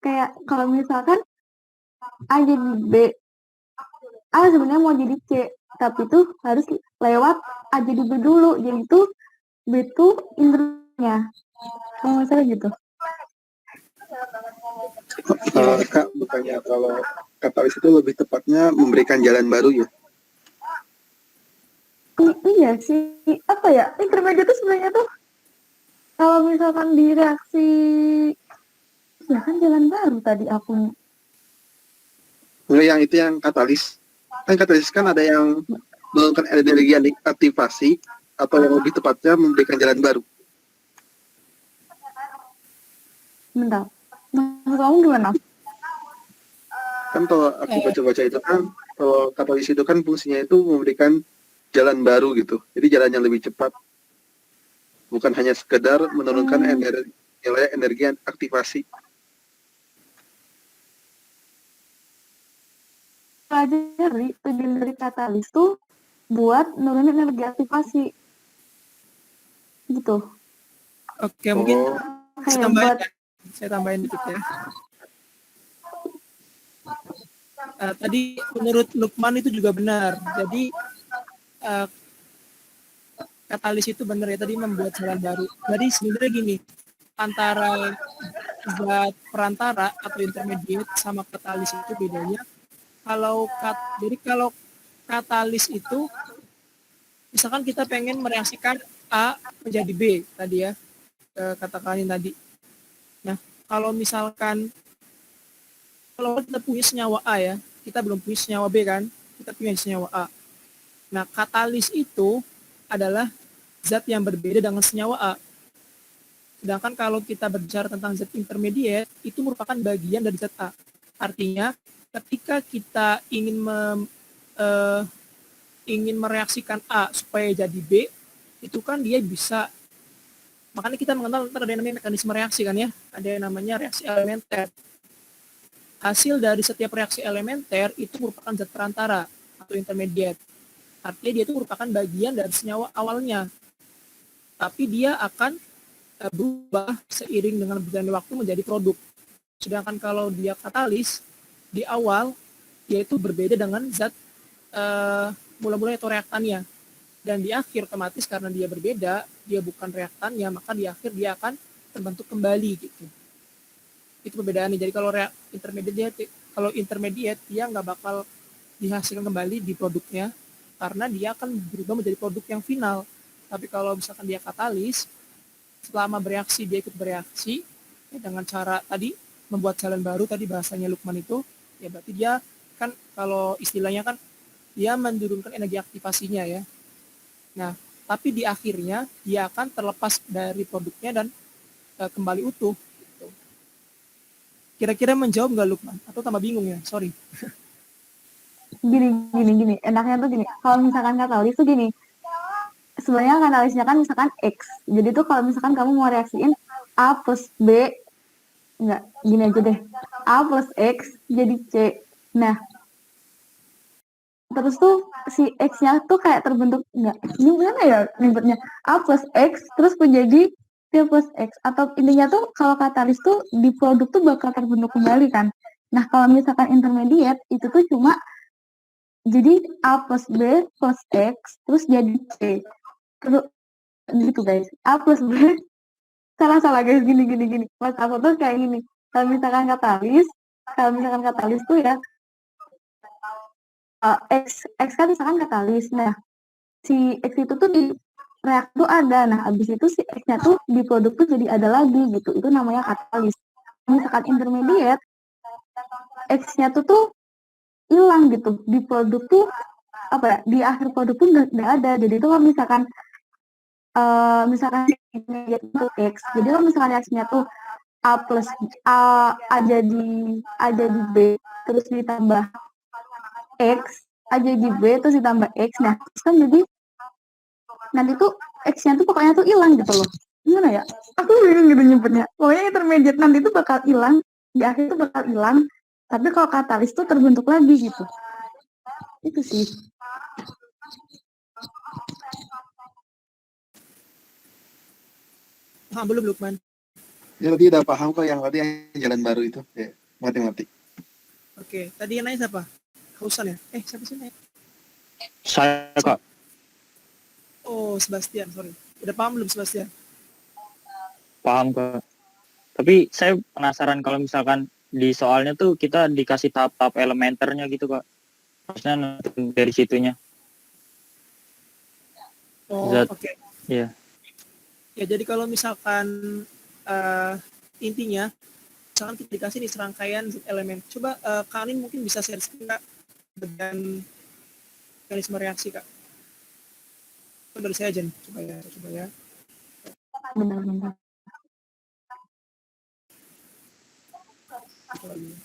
Kayak kalau misalkan A jadi B, A sebenarnya mau jadi C, tapi tuh harus lewat A jadi B dulu, jadi tuh B tuh intinya. Kalau nggak salah gitu. Kak, bukannya kalau katalis itu lebih tepatnya memberikan jalan baru ya? Iya sih, apa ya, intermediate itu sebenarnya tuh kalau misalkan di reaksi, ya kan jalan baru tadi aku. Enggak, yang itu yang katalis. Kan katalis kan ada yang menurunkan energi aktivasi atau yang lebih tepatnya memberikan jalan baru. Bentar, maksud kamu gimana? Kan kalau aku baca-baca itu kan, kalau katalis itu kan fungsinya itu memberikan jalan baru gitu. Jadi jalan yang lebih cepat. Bukan hanya sekedar menurunkan nilai energi aktivasi. Pelajari tujuan dari katalis tuh buat nurunin energi aktivasi gitu. Oke, mungkin Kayak buat saya tambahin dikit ya. Tadi menurut Lukman itu juga benar. Jadi katalis itu benar ya, tadi membuat jalan baru. Jadi sebenarnya gini, antara zat perantara atau intermediate sama katalis itu bedanya. Jadi kalau katalis itu, misalkan kita pengen mereaksikan A menjadi B tadi ya, katakan tadi. Nah, kalau misalkan kalau kita punya senyawa A ya, kita belum punya senyawa B kan, kita punya senyawa A. Nah, katalis itu adalah zat yang berbeda dengan senyawa A. Sedangkan kalau kita berbicara tentang zat intermediate, itu merupakan bagian dari zat A. Artinya, ketika kita ingin mereaksikan A supaya jadi B, itu kan dia bisa, makanya kita mengenal ada yang namanya mekanisme reaksi kan ya, ada yang namanya reaksi elementer. Hasil dari setiap reaksi elementer itu merupakan zat perantara atau intermediate. Artinya dia itu merupakan bagian dari senyawa awalnya. Tapi dia akan berubah seiring dengan berjalannya waktu menjadi produk. Sedangkan kalau dia katalis, di awal dia itu berbeda dengan zat mula-mulanya atau reaktannya. Dan di akhir otomatis karena dia berbeda, dia bukan reaktannya, maka di akhir dia akan terbentuk kembali gitu. Itu perbedaannya. Jadi kalau intermediate dia nggak bakal dihasilkan kembali di produknya karena dia akan berubah menjadi produk yang final. Tapi kalau misalkan dia katalis, selama bereaksi dia ikut bereaksi ya, dengan cara tadi membuat jalan baru, tadi bahasanya Lukman itu, ya berarti dia kan kalau istilahnya kan dia menurunkan energi aktivasinya ya. Nah, tapi di akhirnya dia akan terlepas dari produknya dan kembali utuh. Gitu. Kira-kira menjawab nggak Lukman? Atau tambah bingung ya? Sorry. Gini. Enaknya tuh gini. Kalau misalkan katalis tuh gini. Sebenarnya katalisnya kan misalkan X. Jadi tuh kalau misalkan kamu mau reaksiin A plus B, enggak, gini aja deh. A plus X jadi C. Nah, terus tuh si X-nya tuh kayak terbentuk, enggak, ini gimana ya nyebutnya, A plus X terus menjadi C plus X, atau intinya tuh kalau katalis tuh di produk tuh bakal terbentuk kembali kan. Nah, kalau misalkan intermediate itu tuh cuma jadi A plus B plus X terus jadi C, terus gitu guys, A plus B salah guys, gini pas aku tuh kayak gini, kalau misalkan katalis tuh ya X kan misalkan katalis. Nah, si X itu tuh di reaktor tuh ada. Nah, abis itu si X-nya tuh di produk tuh jadi ada lagi gitu. Itu namanya katalis. Misalkan intermediate, X-nya tuh hilang gitu. Di produk tuh apa ya? Di akhir produk tuh nggak ada. Jadi itu kalau misalkan intermediate itu X. Jadi kalau misalkan reaksinya tuh A plus A jadi B terus ditambah X, A jadi B terus ditambah X. Nah, terus kan jadi nanti tuh X-nya tuh pokoknya tuh hilang gitu loh. Gimana ya? Aku bingung gitu nyebutnya. Pokoknya intermediate nanti tuh bakal hilang, di akhir tuh bakal hilang. Tapi kalau katalis tuh terbentuk lagi gitu. Itu sih. Belum Lukman. Ya tadi udah paham kok yang tadi yang jalan baru itu. Ya, matematik. Oke, tadi yang nanya siapa? Hausan ya? Siapa sih nanya? Saya Kak. Oh, Sebastian, sorry. Udah paham belum Sebastian? Paham Kak. Tapi saya penasaran kalau misalkan di soalnya tuh kita dikasih tahap-tahap elementernya gitu Kak. Maksudnya dari situnya. Oh, Zat. oke. Iya. Ya, jadi kalau misalkan intinya, misalkan kita dikasih nih serangkaian zat elemen. Coba Kak Anin mungkin bisa share screen Kak, bagian mekanisme reaksi Kak. Itu dari saya aja nih, coba ya. Benar-benar. Coba lagi.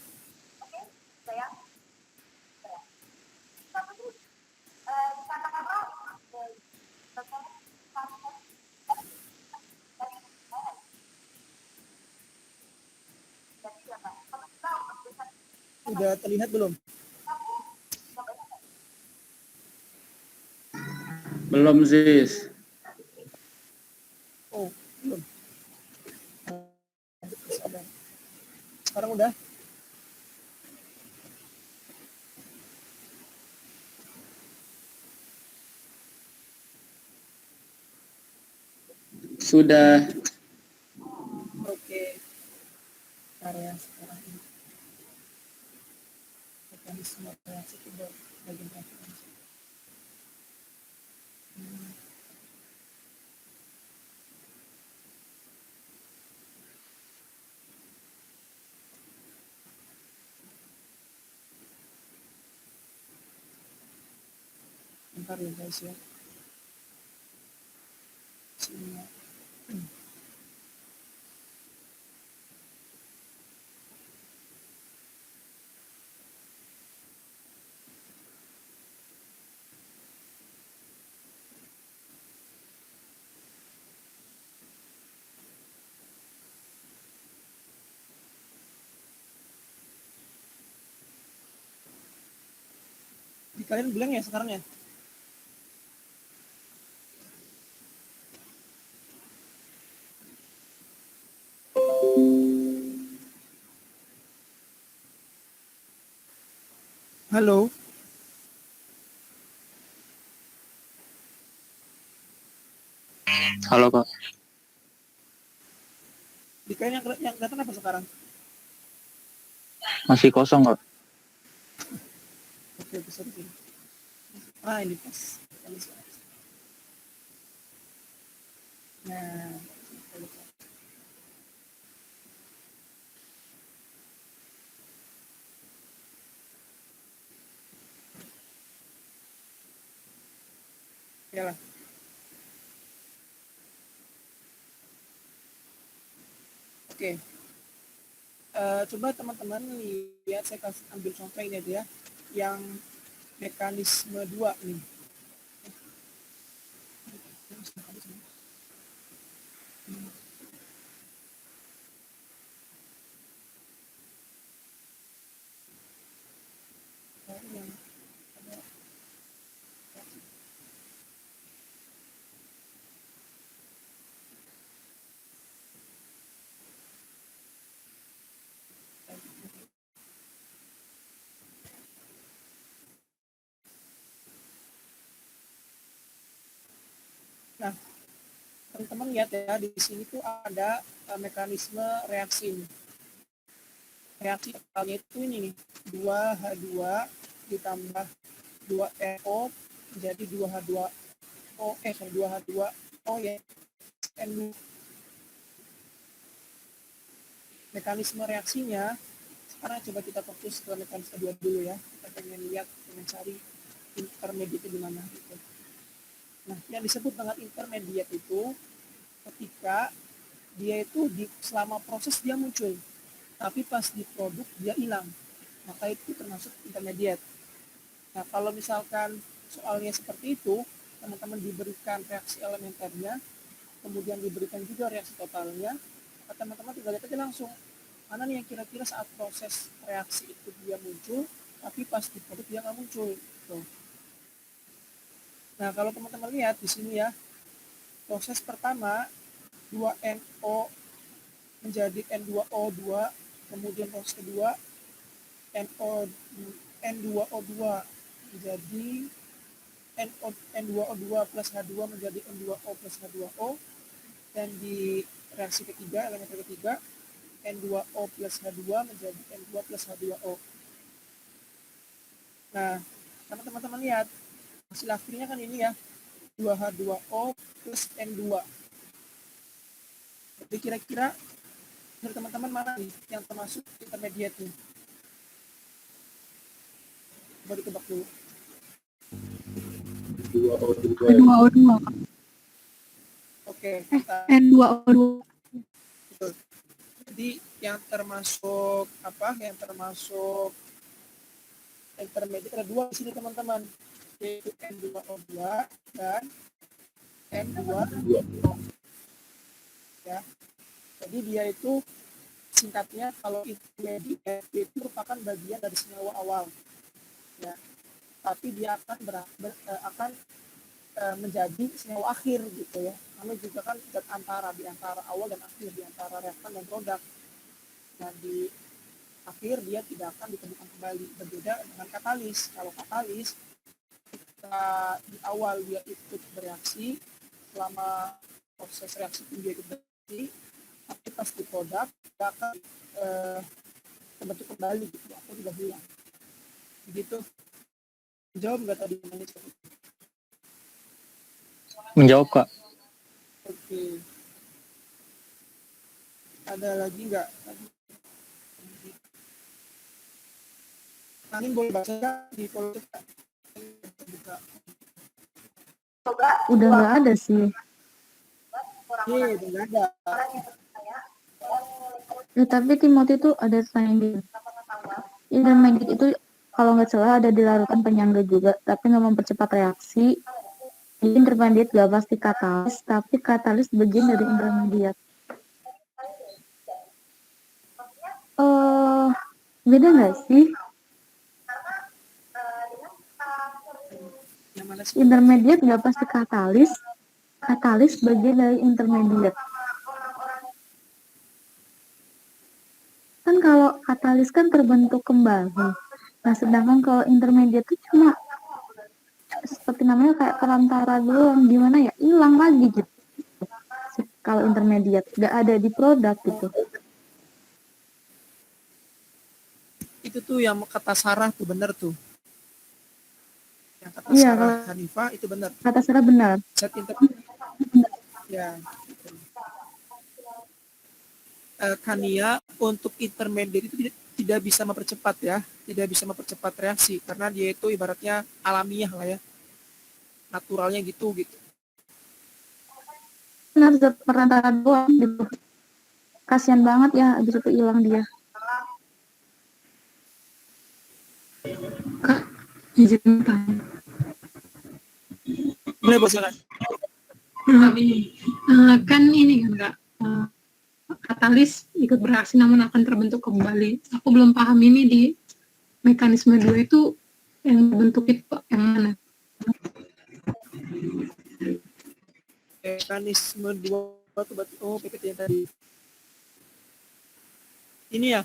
Udah terlihat belum? Belum, Zis. Oh, belum. Sabar. Sekarang udah? Sudah. Oke. Area sekarang ini. Mekanisme reaksi itu bagian referensi. Bentar ya guys ya. Sini ya. Di kalian bilang ya sekarang ya? Halo? Halo Kak. Di kalian yang kelihatan apa sekarang? Masih kosong Kak. Oke, bisa di sini. Ah, ini pas. Nah, ya lah. Oke. Coba teman-teman lihat, saya kasih ambil contoh ini aja ya. Yang mekanisme 2 nih. Nah, teman-teman lihat ya, di sini tuh ada mekanisme reaksi ini. Reaksi totalnya itu ini nih, 2H2 ditambah 2NO menjadi 2H2O, 2H2O ya, N2. Mekanisme reaksinya, sekarang coba kita fokus ke mekanisme 2 dulu ya. Kita pengen lihat, pengen cari intermediate di mana gitu. Nah, yang disebut dengan intermediate itu ketika dia itu selama proses dia muncul, tapi pas di produk dia hilang, maka itu termasuk intermediate. Nah, kalau misalkan soalnya seperti itu, teman-teman diberikan reaksi elementernya, kemudian diberikan juga reaksi totalnya, maka teman-teman tinggal lihat aja langsung mana nih yang kira-kira saat proses reaksi itu dia muncul, tapi pas di produk dia nggak muncul. Tuh. Nah, kalau teman-teman lihat di sini ya, proses pertama 2NO menjadi N2O2, kemudian proses kedua N2O2 menjadi N2O2 plus H2 menjadi N2O plus H2O, dan di reaksi ketiga, elemen ketiga, N2O plus H2 menjadi N2 plus H2O. Nah, teman-teman lihat, hasil akhirnya kan ini ya, 2H2O plus N2. Jadi kira-kira menurut teman-teman mana nih yang termasuk intermediate nih? Coba ditebak dulu. 2O2. N2O2. Oke, kita N2O2. betul. Jadi yang termasuk apa? Yang termasuk intermediate ada dua di sini teman-teman, yaitu N2O2 dan N2O. Ya. Jadi dia itu singkatnya kalau intermediate itu merupakan bagian dari senyawa awal. Ya. Tapi dia akan menjadi senyawa akhir gitu ya. Kami juga kan zat antara di antara awal dan akhir, di antara reaktan dan produk. Nah di akhir dia tidak akan ditemukan kembali, berbeda dengan katalis. Kalau katalis di awal dia ikut bereaksi, selama proses reaksi pun dia ikut bereaksi, tapi pas di produk dia akan terbentuk kembali gitu atau tidak hilang. Begitu. Jawab nggak tadi? Menjawab, Kak. Oke. Ada lagi nggak? Angin boleh baca di politik. Udah nggak ada sih. Oke, udah nggak ada. Ya, tapi Timothy itu ada pertanyaan gitu. Intermediate itu kalau nggak salah ada di larutan penyangga juga, tapi nggak mempercepat reaksi. Jadi intermediate nggak pasti katalis, tapi katalis bagian dari intermediate. Beda nggak sih? Yang mana sih? Intermediate nggak pasti katalis, katalis bagian dari intermediate. Kan kalau katalis kan terbentuk kembali. Nah, sedangkan kalau intermediate itu cuma seperti namanya kayak perantara doang, gimana ya, hilang lagi gitu. Kalau intermediate nggak ada di produk gitu. Itu tuh yang kata Sarah tuh benar tuh. Yang kata Iya, Sarah kalau Hanifah itu benar. kata Sarah benar. Zat intermediate. Ya. Kania untuk intermediate itu tidak bisa mempercepat ya, tidak bisa mempercepat reaksi karena dia itu ibaratnya alamiah lah ya, naturalnya gitu. Benar, zat perantara doang gitu. Kasian banget ya, abis itu hilang dia. Kak, izin tanya. Boleh silakan. Kan ini kan Kak, katalis ikut bereaksi namun akan terbentuk kembali. Aku belum paham ini di mekanisme 2 itu yang bentuk itu yang mana? Mekanisme 2 itu berarti PPT yang tadi. Ini ya.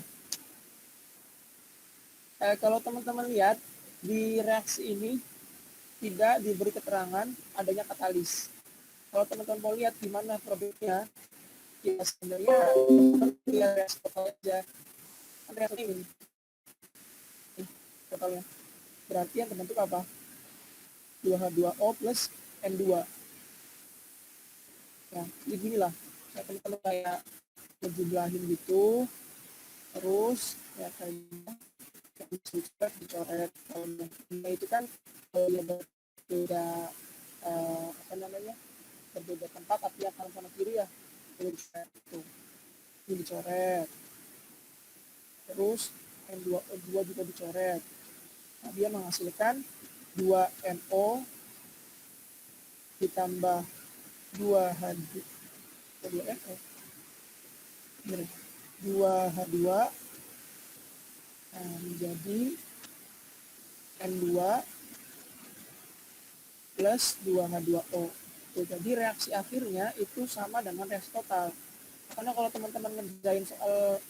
Kalau teman-teman lihat di reaksi ini tidak diberi keterangan adanya katalis. Kalau teman-teman mau lihat gimana produknya, ya sebenarnya dia reaksi total aja. Reaksi ini totalnya. Berarti yang terbentuk apa? 2H2O plus N2. Ya, jadi gini lah. Teman-teman kayak ngejumlahin gitu, terus ya kayak dicoret. Nah itu kan kalau dia berbeda berbeda tempat tapi yang kanan sama kiri ya dicoret itu. Ini dicoret. Terus N2O2 juga dicoret. Nah, dia menghasilkan 2NO ditambah 2H2 menjadi N2 plus 2H2O. Jadi reaksi akhirnya itu sama dengan reaksi total. Karena kalau teman-teman ngerjain soal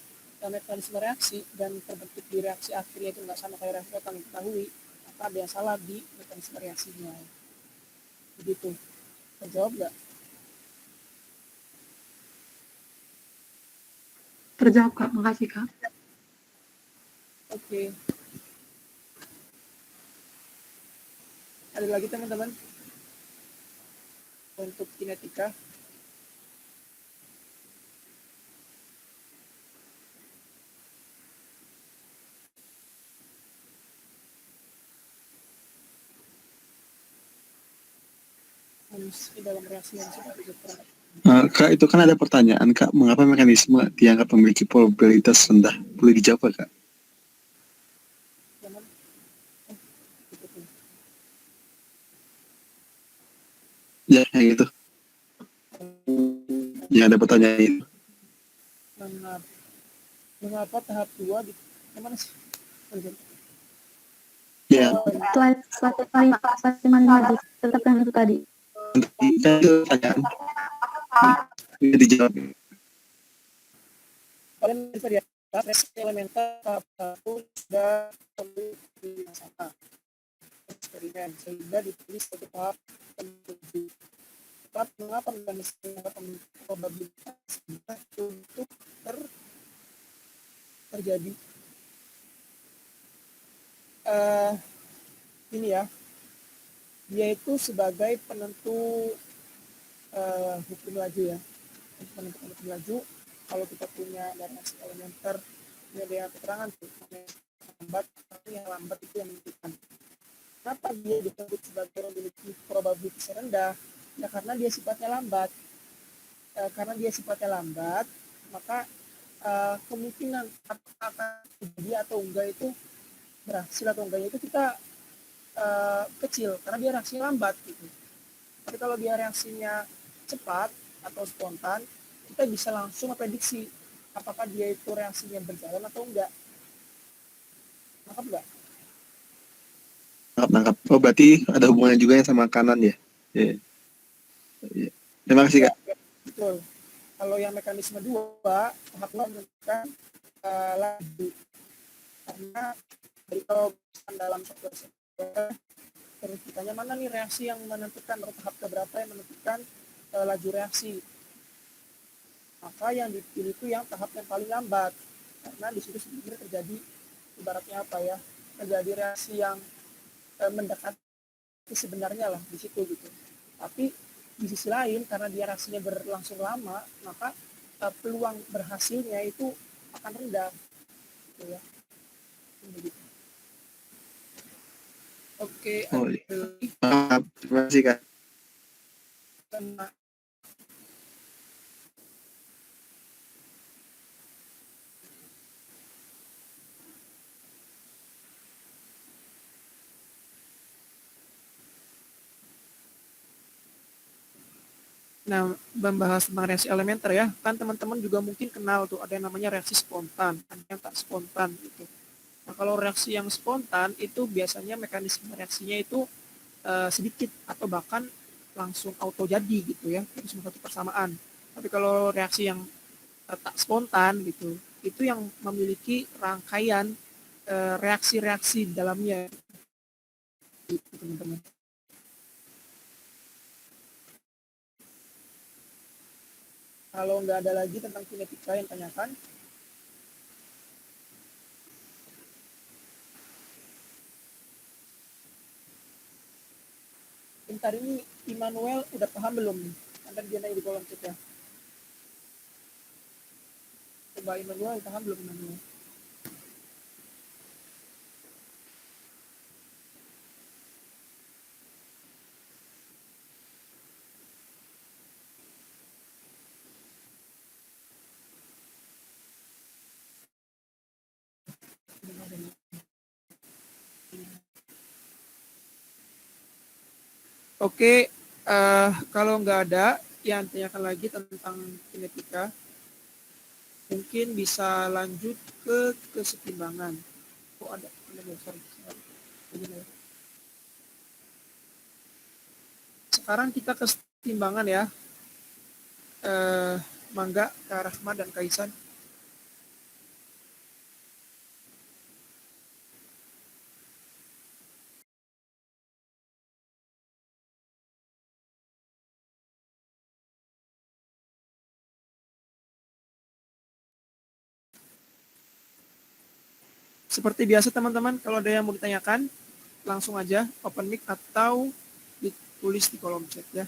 mekanisme reaksi dan terbentuk di reaksi akhirnya itu nggak sama kayak reaksi total yang diketahui, maka ada yang salah di mekanisme reaksinya. Begitu. Terjawab nggak? Terjawab Kak, makasih Kak. Oke. Ada lagi teman-teman? untuk kinetika. Di dalam reaksi yang sudah disebutkan. Kak, itu kan ada pertanyaan, Kak, mengapa mekanisme dianggap memiliki probabilitas rendah? Boleh dijawab, Kak? Jangan, gitu tuh. Ya, kayak gitu. Ya, ada pertanyaan itu. Mengapa tahap 2 di mana sih? Ya, Slide 5 tetap yang itu tadi. itu pertanyaan. Bisa dijawab. Kalian bisa lihat reaksi elementer tahap 1 sudah memiliki yang sama eksperimen sehingga ditulis satu tahap menuju. Tapi mengapa mekanisme probabilitas untuk terjadi ini ya, dia itu sebagai penentu hukum laju ya, penentu hukum laju. Kalau kita punya reaksi elementer, ini ada yang keterangan tuh lambat, tapi yang lambat itu yang menentukan. Kenapa dia disebut sebagai memiliki probabilitas rendah? Ya karena dia sifatnya lambat. Karena dia sifatnya lambat, maka kemungkinan akan terjadi atau enggak itu berhasil atau enggaknya itu kita kecil karena dia reaksi lambat gitu. Tapi kalau dia reaksinya cepat atau spontan, kita bisa langsung memprediksi apakah dia itu reaksinya berjalan atau enggak. Nangkap enggak? Nangkap. Oh, berarti ada hubungannya juga yang sama kanan ya? Ya. Terima kasih, Kak. Betul. Kalau yang mekanisme 2, tahap 2 menentukan laju. Karena kalau dalam software terus ditanya mana nih reaksi yang menentukan atau tahap keberapa yang menentukan laju reaksi, maka yang dipilih itu yang tahap yang paling lambat karena di situ sebenarnya terjadi ibaratnya apa ya, terjadi reaksi yang mendekati sebenarnya lah di situ gitu. Tapi di sisi lain karena dia reaksinya berlangsung lama, maka peluang berhasilnya itu akan rendah gitu ya. Begitu. Oke, Oh, iya. Terima kasih, Kak. Nah, membahas tentang reaksi elementer ya, kan teman-teman juga mungkin kenal tuh ada yang namanya reaksi spontan, ada yang tak spontan gitu. Nah, kalau reaksi yang spontan itu biasanya mekanisme reaksinya itu sedikit atau bahkan langsung auto jadi gitu ya, itu semua satu persamaan. Tapi kalau reaksi yang tak spontan gitu, itu yang memiliki rangkaian reaksi-reaksi di dalamnya, gitu, teman-teman. Kalau nggak ada lagi tentang kinetika yang tanyakan, bentar ini Immanuel udah paham belum nih? Anda dia naik di kolom chat ya. Coba Immanuel paham belum Immanuel? Oke, kalau nggak ada yang tanyakan lagi tentang kinetika, mungkin bisa lanjut ke kesetimbangan. Oh ada sorry. Sekarang kita kesetimbangan ya. Mangga Kak Rahma dan Kaisan. Seperti biasa teman-teman, kalau ada yang mau ditanyakan, langsung aja open mic atau ditulis di kolom chat ya.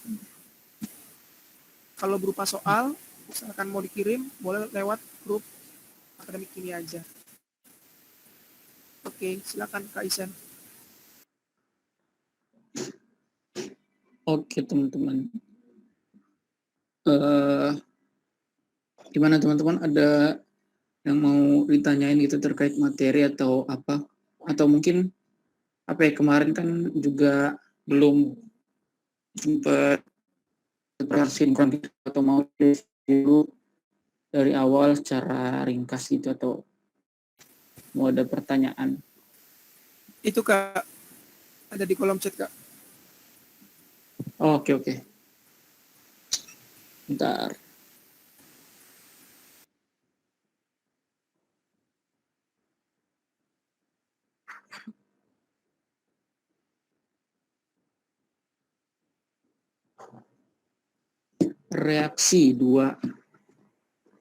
Kalau berupa soal, misalkan mau dikirim, boleh lewat grup akademik ini aja. Oke, silakan Kak Isen. Oke teman-teman. Gimana teman-teman, ada yang mau ditanyain gitu terkait materi atau apa? Atau mungkin apa ya, kemarin kan juga belum sempat sinkron gitu, atau mau dulu dari awal secara ringkas gitu, atau mau ada pertanyaan? Itu Kak, ada di kolom chat Kak. Oh, oke. Bentar. Reaksi 2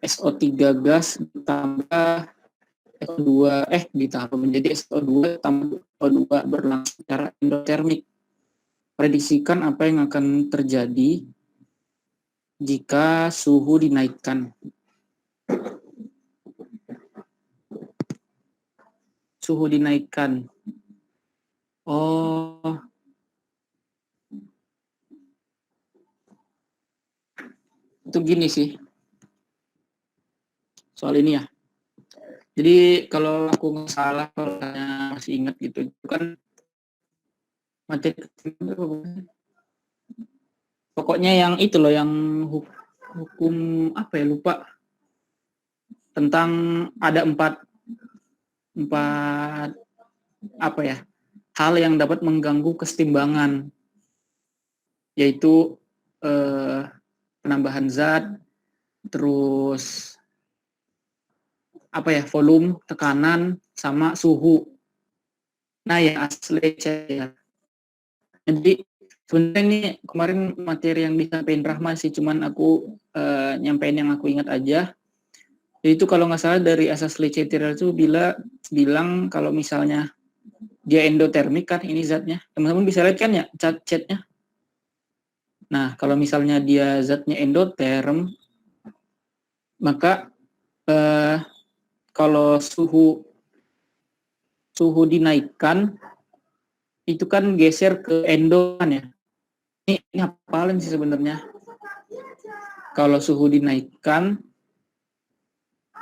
SO3 gas ditambah SO2 ditambah menjadi SO2 tambah O2 berlangsung secara endotermik. Prediksikan apa yang akan terjadi jika suhu dinaikkan. Suhu dinaikkan. Oh, itu gini sih. Soal ini ya. Jadi kalau aku nggak salah, kalau masih ingat gitu, itu kan materi pokoknya yang itu loh, yang hukum apa ya, lupa, tentang ada empat apa ya, hal yang dapat mengganggu kesetimbangan, yaitu penambahan zat, terus apa ya, volume, tekanan, sama suhu. Nah ya asli ya. Jadi sebenarnya ini kemarin materi yang disampaikan Rahma sih, cuman aku nyampein yang aku ingat aja. Itu kalau nggak salah dari asas Leccetera itu bilang kalau misalnya dia endotermik kan ini zatnya, teman-teman bisa lihat kan ya chatnya. Nah kalau misalnya dia zatnya endoterm, maka kalau suhu dinaikkan itu kan geser ke endo kan ya. Ini hafalin sih sebenarnya. Kalau suhu dinaikkan,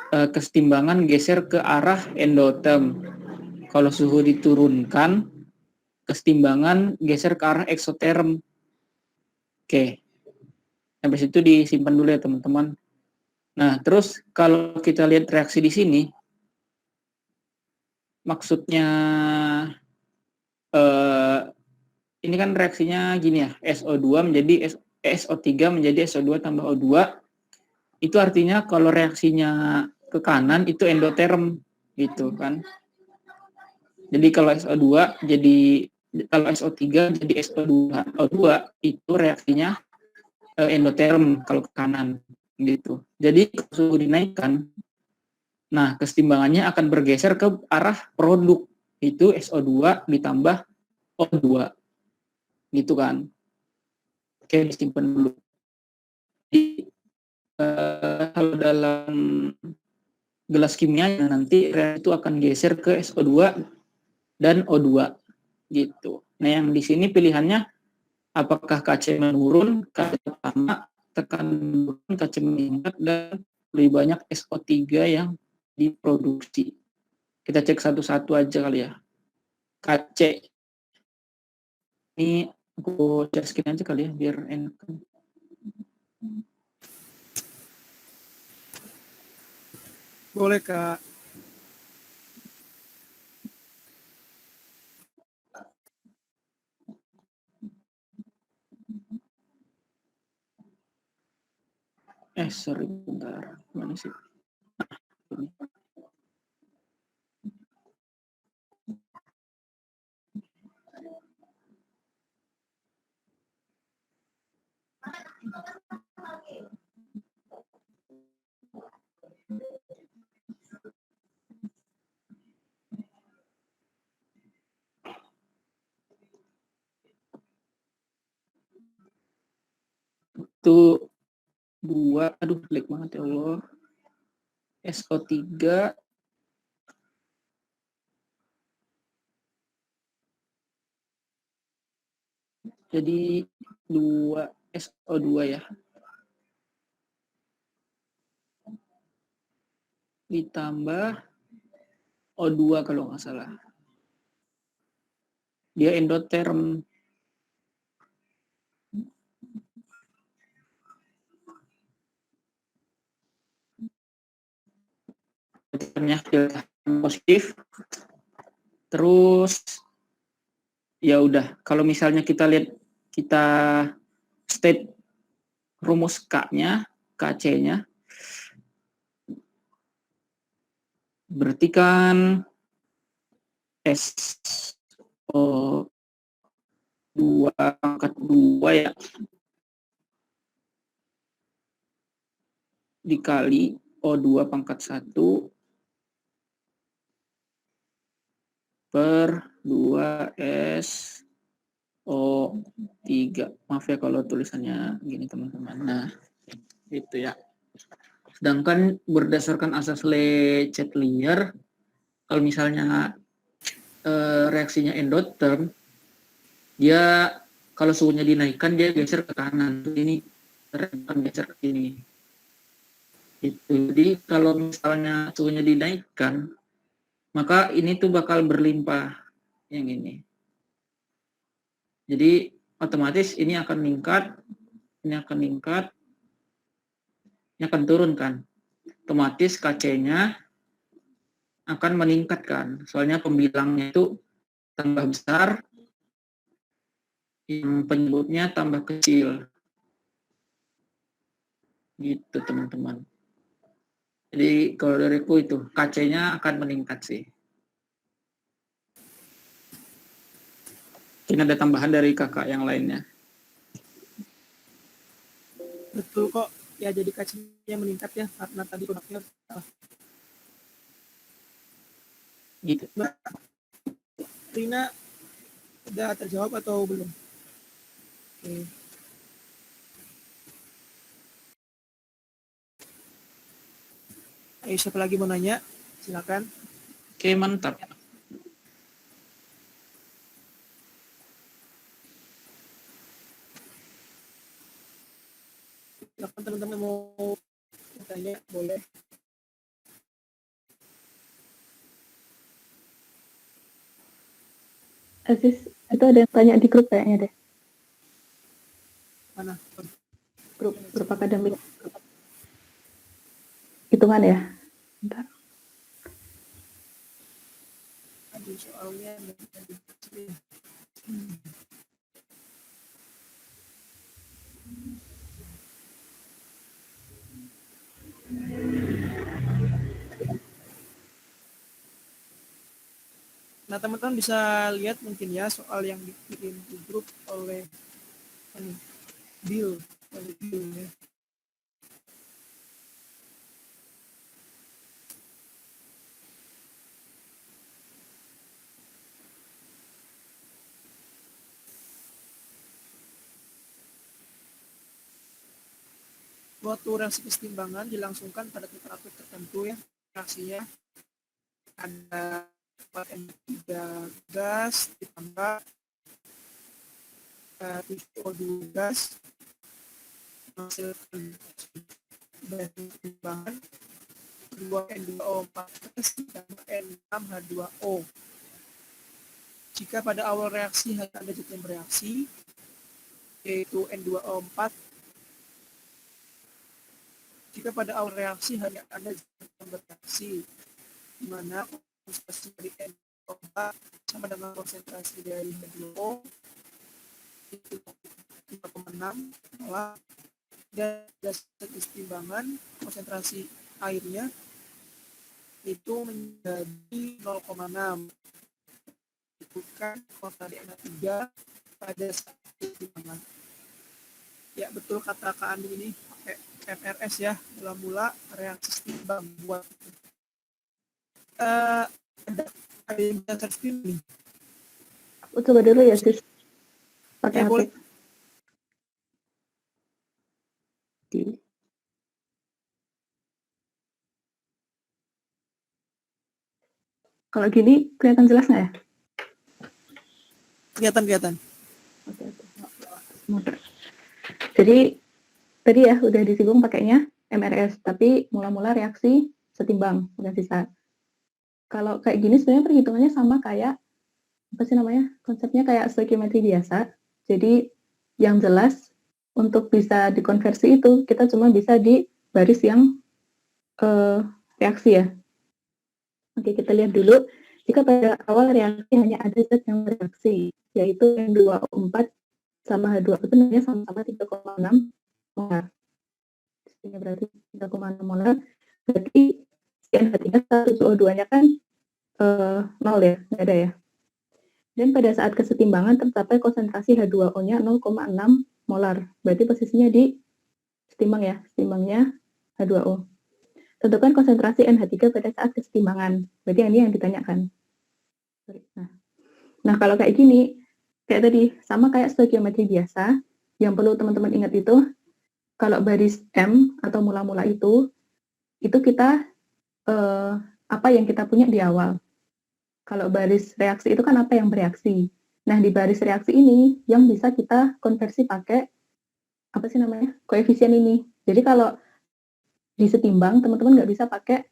kesetimbangan geser ke arah endoterm. Kalau suhu diturunkan, kesetimbangan geser ke arah eksoterm. Oke. Sampai situ disimpan dulu ya teman-teman. Nah, terus kalau kita lihat reaksi di sini, maksudnya ini kan reaksinya gini ya, SO2 menjadi SO3 menjadi SO2 tambah O2. Itu artinya kalau reaksinya ke kanan itu endoterm gitu kan. Jadi kalau SO2 jadi, kalau SO3 jadi SO2 O2 itu reaksinya endoterm kalau ke kanan gitu. Jadi kalau suhu dinaikkan, nah kesetimbangannya akan bergeser ke arah produk, itu SO2 ditambah O2 gitu kan. Oke, disimpan dulu. Jadi, kalau dalam gelas kimia nanti reaksi itu akan geser ke SO2 dan O2 gitu. Nah yang di sini pilihannya apakah KC menurun, KC sama, tekanan menurun, KC meningkat, dan lebih banyak SO3 yang diproduksi. Kita cek satu-satu aja kali ya. KC ini aku share screen aja kali ya biar enak. Boleh Kak. Sorry bentar, mana sih? Ini. Itu Aduh, lag banget ya Allah. SO3 jadi 2 SO2 ya. Ditambah O2 kalau nggak salah. Dia endoterm. Filternya filter positif. Terus ya udah, kalau misalnya kita lihat kita state rumus K-nya, KC-nya, berarti kan SO2 pangkat 2 ya, dikali O2 pangkat 1 per 2 SO3. Maaf ya kalau tulisannya gini teman-teman. Nah, itu ya. Sedangkan berdasarkan asas Le-Chatelier, kalau misalnya reaksinya endotherm, dia kalau suhunya dinaikkan dia geser ke kanan. Ini geser ke sini. Itu. Jadi kalau misalnya suhunya dinaikkan, maka ini tuh bakal berlimpah yang ini. Jadi otomatis ini akan meningkat, ini akan meningkat, ini akan turun kan. Otomatis KC-nya akan meningkat kan. Soalnya pembilangnya itu tambah besar, yang penyebutnya tambah kecil. Gitu teman-teman. Jadi kalau dariku itu KC-nya akan meningkat sih. Ini ada tambahan dari kakak yang lainnya. Betul kok. Ya jadi kacinya meningkat ya karena tadi produknya salah. Gitu. Mbak Rina udah terjawab atau belum? Oke. Ayo siapa lagi mau nanya? Silakan. Oke, mantap. Silakan teman-teman mau tanya boleh. Aziz, itu ada yang tanya di grup kayaknya deh. Mana? Grup akademik. Hitungan ya? Bentar. Aduh soalnya Nah teman-teman bisa lihat mungkin ya soal yang dikirim di grup oleh Bill ya. Suatu reaksi kesetimbangan dilangsungkan pada temperatur tertentu ya. Reaksinya ada 4N3 gas ditambah CO2 gas menghasilkan kesetimbangan 2N2O4 gas ditambah N6H2O. Jika pada awal reaksi hanya ada zat yang bereaksi, yaitu N2O4. Jika pada awal reaksi hanya ada zat yang bereaksi, di mana konsentrasi dari N2O4 sama dengan konsentrasi dari H2O itu 5,6 dan gas kesetimbangan konsentrasi airnya itu menjadi 0,6. Bukan konsentrasi NH3 pada saat kesetimbangan. Ya betul kata Kak Andi ini pakai MRS ya, mula-mula reaksi setimbang buat ada yang bisa terspil nih. Aku coba dulu ya sis. Pakai Ya, HP. boleh. Oke. Kalau gini kelihatan jelas nggak ya? Kelihatan. Oke. Jadi tadi ya udah disinggung pakainya MRS, tapi mula-mula reaksi setimbang bukan sisa. Kalau kayak gini sebenarnya perhitungannya sama kayak apa sih namanya? Konsepnya kayak stoikiometri biasa. Jadi yang jelas untuk bisa dikonversi itu kita cuma bisa di baris yang reaksi ya. Oke, kita lihat dulu. Jika pada awal reaksi hanya ada zat yang bereaksi, yaitu N2O4 sama H2O itu nilainya sama-sama 3,6 molar. Ini berarti 3,6 molar. Berarti NH3 status O2-nya kan 0 ya, nggak ada ya. Dan pada saat kesetimbangan tercapai konsentrasi H2O-nya 0,6 molar. Berarti posisinya di setimbang ya, setimbangnya H2O. Tentukan konsentrasi NH3 pada saat kesetimbangan. Berarti ini yang ditanyakan. Nah, kalau kayak gini, kayak tadi, sama kayak stoikiometri biasa, yang perlu teman-teman ingat itu, kalau baris M atau mula-mula itu kita apa yang kita punya di awal. Kalau baris reaksi itu kan apa yang bereaksi. Nah, di baris reaksi ini yang bisa kita konversi pakai apa sih namanya? Koefisien ini. Jadi kalau disetimbang, teman-teman nggak bisa pakai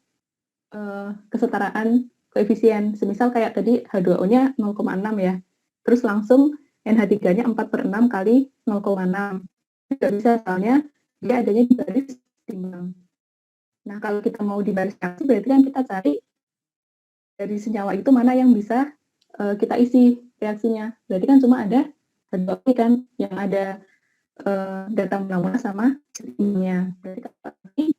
kesetaraan koefisien. Semisal kayak tadi H2O-nya 0,6 ya. Terus langsung NH3-nya 4/6 kali 0,6. Nggak bisa, soalnya dia adanya di baris setimbang. Nah, kalau kita mau di baris reaksi, berarti kan kita cari dari senyawa itu mana yang bisa kita isi reaksinya. Berarti kan cuma ada H2O kan yang ada data mula-mula sama setimbangnya. Berarti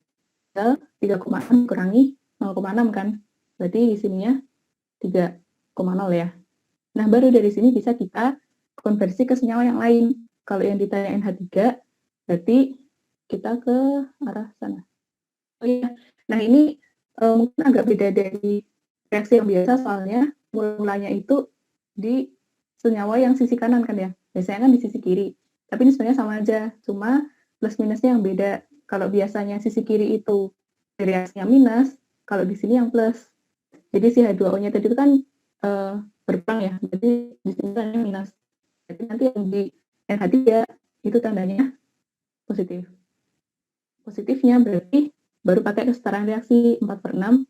3,6 kurangi 0,6 kan. Berarti di sininya 3,0 ya. Nah, baru dari sini bisa kita konversi ke senyawa yang lain. Kalau yang ditanya NH3, berarti kita ke arah sana. Oh iya, nah ini mungkin agak beda dari reaksi yang biasa, soalnya mulanya itu di senyawa yang sisi kanan kan ya. Biasanya kan di sisi kiri. Tapi ini sebenarnya sama aja, cuma plus minusnya yang beda. Kalau biasanya sisi kiri itu reaksinya minus, kalau di sini yang plus. Jadi si H2O-nya tadi itu kan berkurang ya, jadi di sini tandanya minus. Jadi nanti yang di NH3 itu tandanya positif. Positifnya berarti baru pakai kesetaraan reaksi 4/6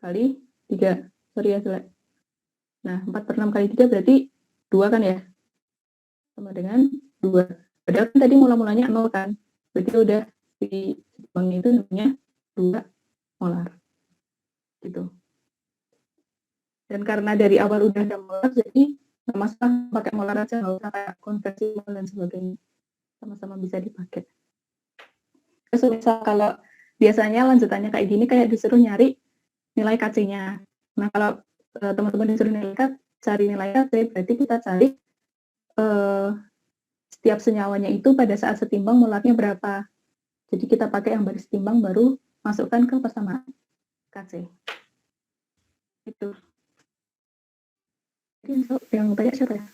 kali 3. Sorry ya, jelek. Nah, 4/6 kali 3 berarti 2 kan ya? Sama dengan 2. Padahal kan tadi mula-mulanya 0 kan? Berarti udah si setimbangnya itu namanya 2 molar. Gitu. Dan karena dari awal udah ada molar, jadi nggak masalah pakai molar aja, nggak usah kayak konversi mol dan sebagainya. Sama-sama bisa dipakai. Terus misal kalau biasanya lanjutannya kayak gini, kayak disuruh nyari nilai Kc-nya. Nah, kalau teman-teman disuruh cari nilai Kc, berarti kita cari setiap senyawanya itu pada saat setimbang molarnya berapa. Jadi kita pakai yang baris timbang, baru masukkan ke persamaan Kc. Itu. Yang tanya siapa ya?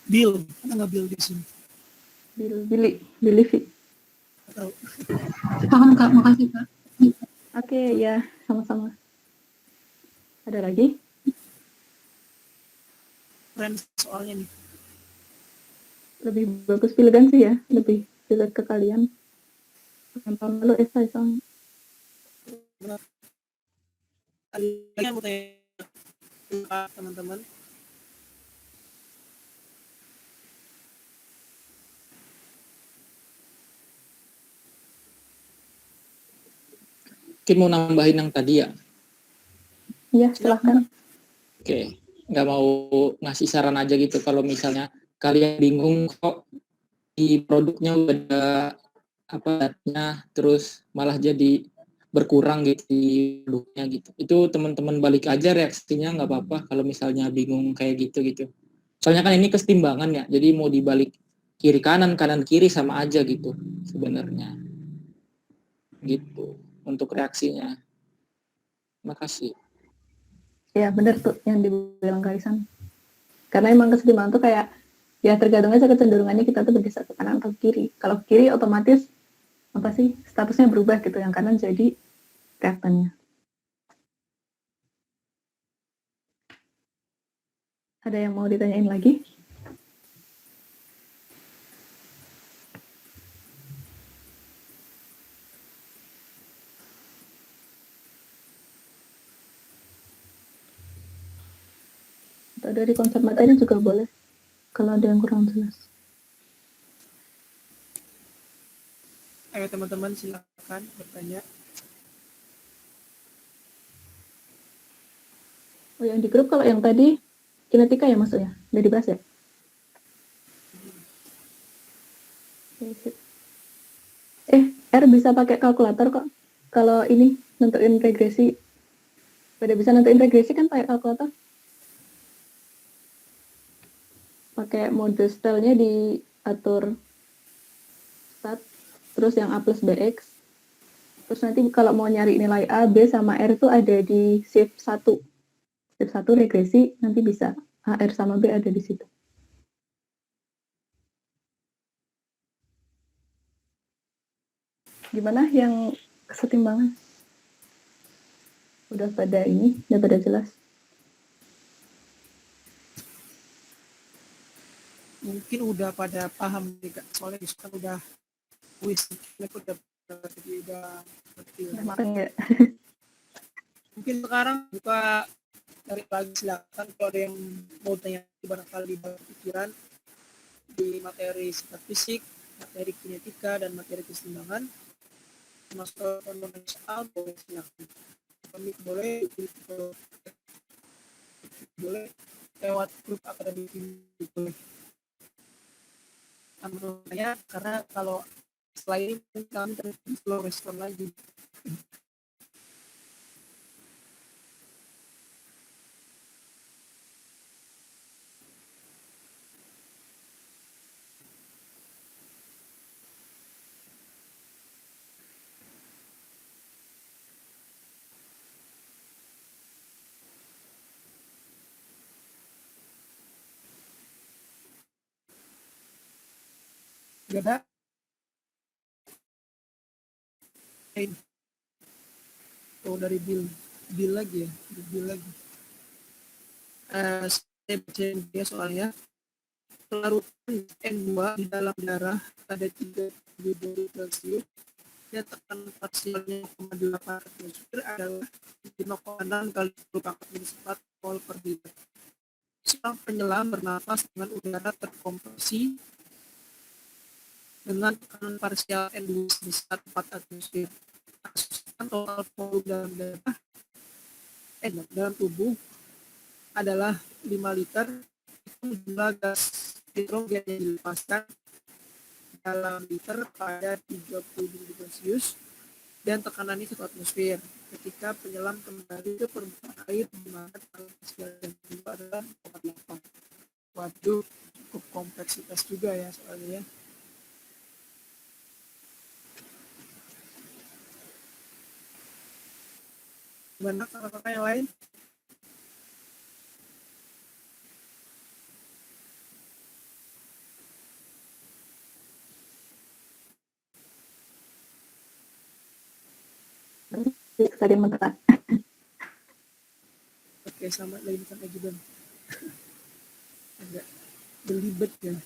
Bill, ada nggak Bill di sini? Billy Fit. Paham Kak, makasih Kak. Oke, ya, sama-sama. Ada lagi? Keren soalnya nih. Lebih bagus pilihan sih ya, lebih dekat ke kalian. Yang tahun lalu esai soalnya. Ada yang mau tanya teman-teman? Mungkin mau nambahin yang tadi ya. Iya, silahkan. Oke, nggak mau ngasih saran aja gitu kalau misalnya kalian bingung kok di produknya udah apa datanya terus malah jadi berkurang gitu di produknya gitu. Itu teman-teman balik aja reaksinya, nggak apa-apa kalau misalnya bingung kayak gitu. Soalnya kan ini kesetimbangan ya, jadi mau dibalik kiri kanan kiri sama aja gitu sebenarnya. Gitu untuk reaksinya. Makasih. Ya, benar tuh yang dibilang Kaisan. Karena emang kesetimbangan tuh kayak ya tergantung aja kecenderungannya kita tuh bergeser ke kanan atau kiri. Kalau kiri otomatis apa sih statusnya berubah gitu, yang kanan jadi reaktannya. Ada yang mau ditanyain lagi? Atau dari konsep materi juga boleh, kalau ada yang kurang jelas. Ayo teman-teman silakan bertanya. Oh, yang di grup kalau yang tadi kinetika ya maksudnya? Udah dibahas ya? Oke, sip. R bisa pakai kalkulator kok. Kalau ini nentuin regresi, pada bisa nentuin regresi kan pakai kalkulator. Pakai mode style-nya diatur stat, terus yang A plus BX. Terus nanti kalau mau nyari nilai A, B, sama R itu ada di shift 1. Shift 1 regresi, nanti bisa A, R, sama B ada di situ. Gimana yang kesetimbangan? Udah pada ini, udah pada jelas. Mungkin udah pada paham nih Kak, soalnya itu kan udah wis, aku udah jadi udah ngerti lah. Makan nggak? Mungkin sekarang buka cari lagi, silakan kalau ada yang mau tanya barangkali di bawah pikiran di materi sifat fisik, materi kinetika, dan materi keseimbangan. Masuk ke soal boleh silakan. Kami boleh lewat grup akademik ini boleh. Menurut saya karena kalau setelah ini kami terus slow respon lagi. Gak ada. Oh dari Bill lagi ya, Bill lagi. Saya baca dia soalnya. Pelarutan N2 di dalam darah pada 37 Celcius dan tekanan parsialnya 0,8 atmosfer adalah 5,6 kali 10⁻⁴ mol per liter. Seorang penyelam bernafas dengan udara terkompresi dengan tekanan parsial N2 sebesar 4 atmosfer. Asumsikan total volume dalam tubuh adalah 5 liter. Itu jumlah gas hidrogen yang dilepaskan dalam liter pada 30 derajat Celcius dan tekanannya 1 atmosfer. Ketika penyelam kembali ke permukaan air di mana tekanan parsial yang kedua adalah 4,8. Waduh, cukup kompleksitas juga ya soalnya ya. Gimana kakak-kakak yang lain? Sekalian menekan. Oke, sama lagi sama juga. Agak belibet ya.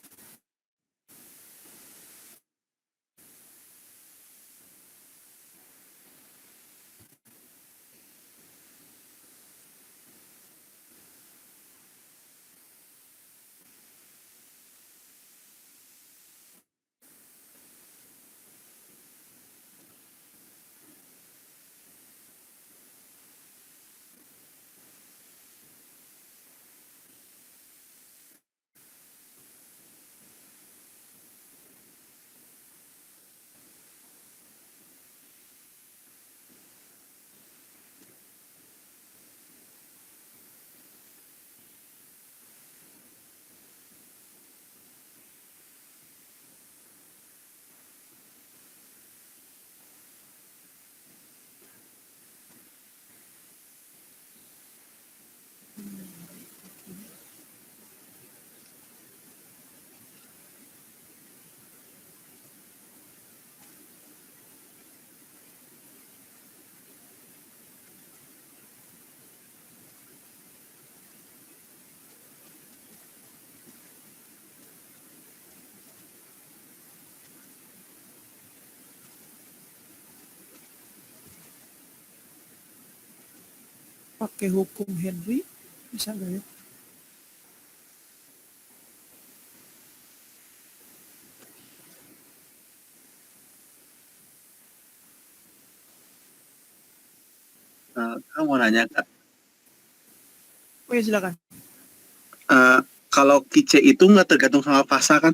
pakai hukum Henry, bisa nggak ya? Kamu mau nanya, Kak. Oh ya silakan. Kalau kice itu nggak tergantung sama fasa kan?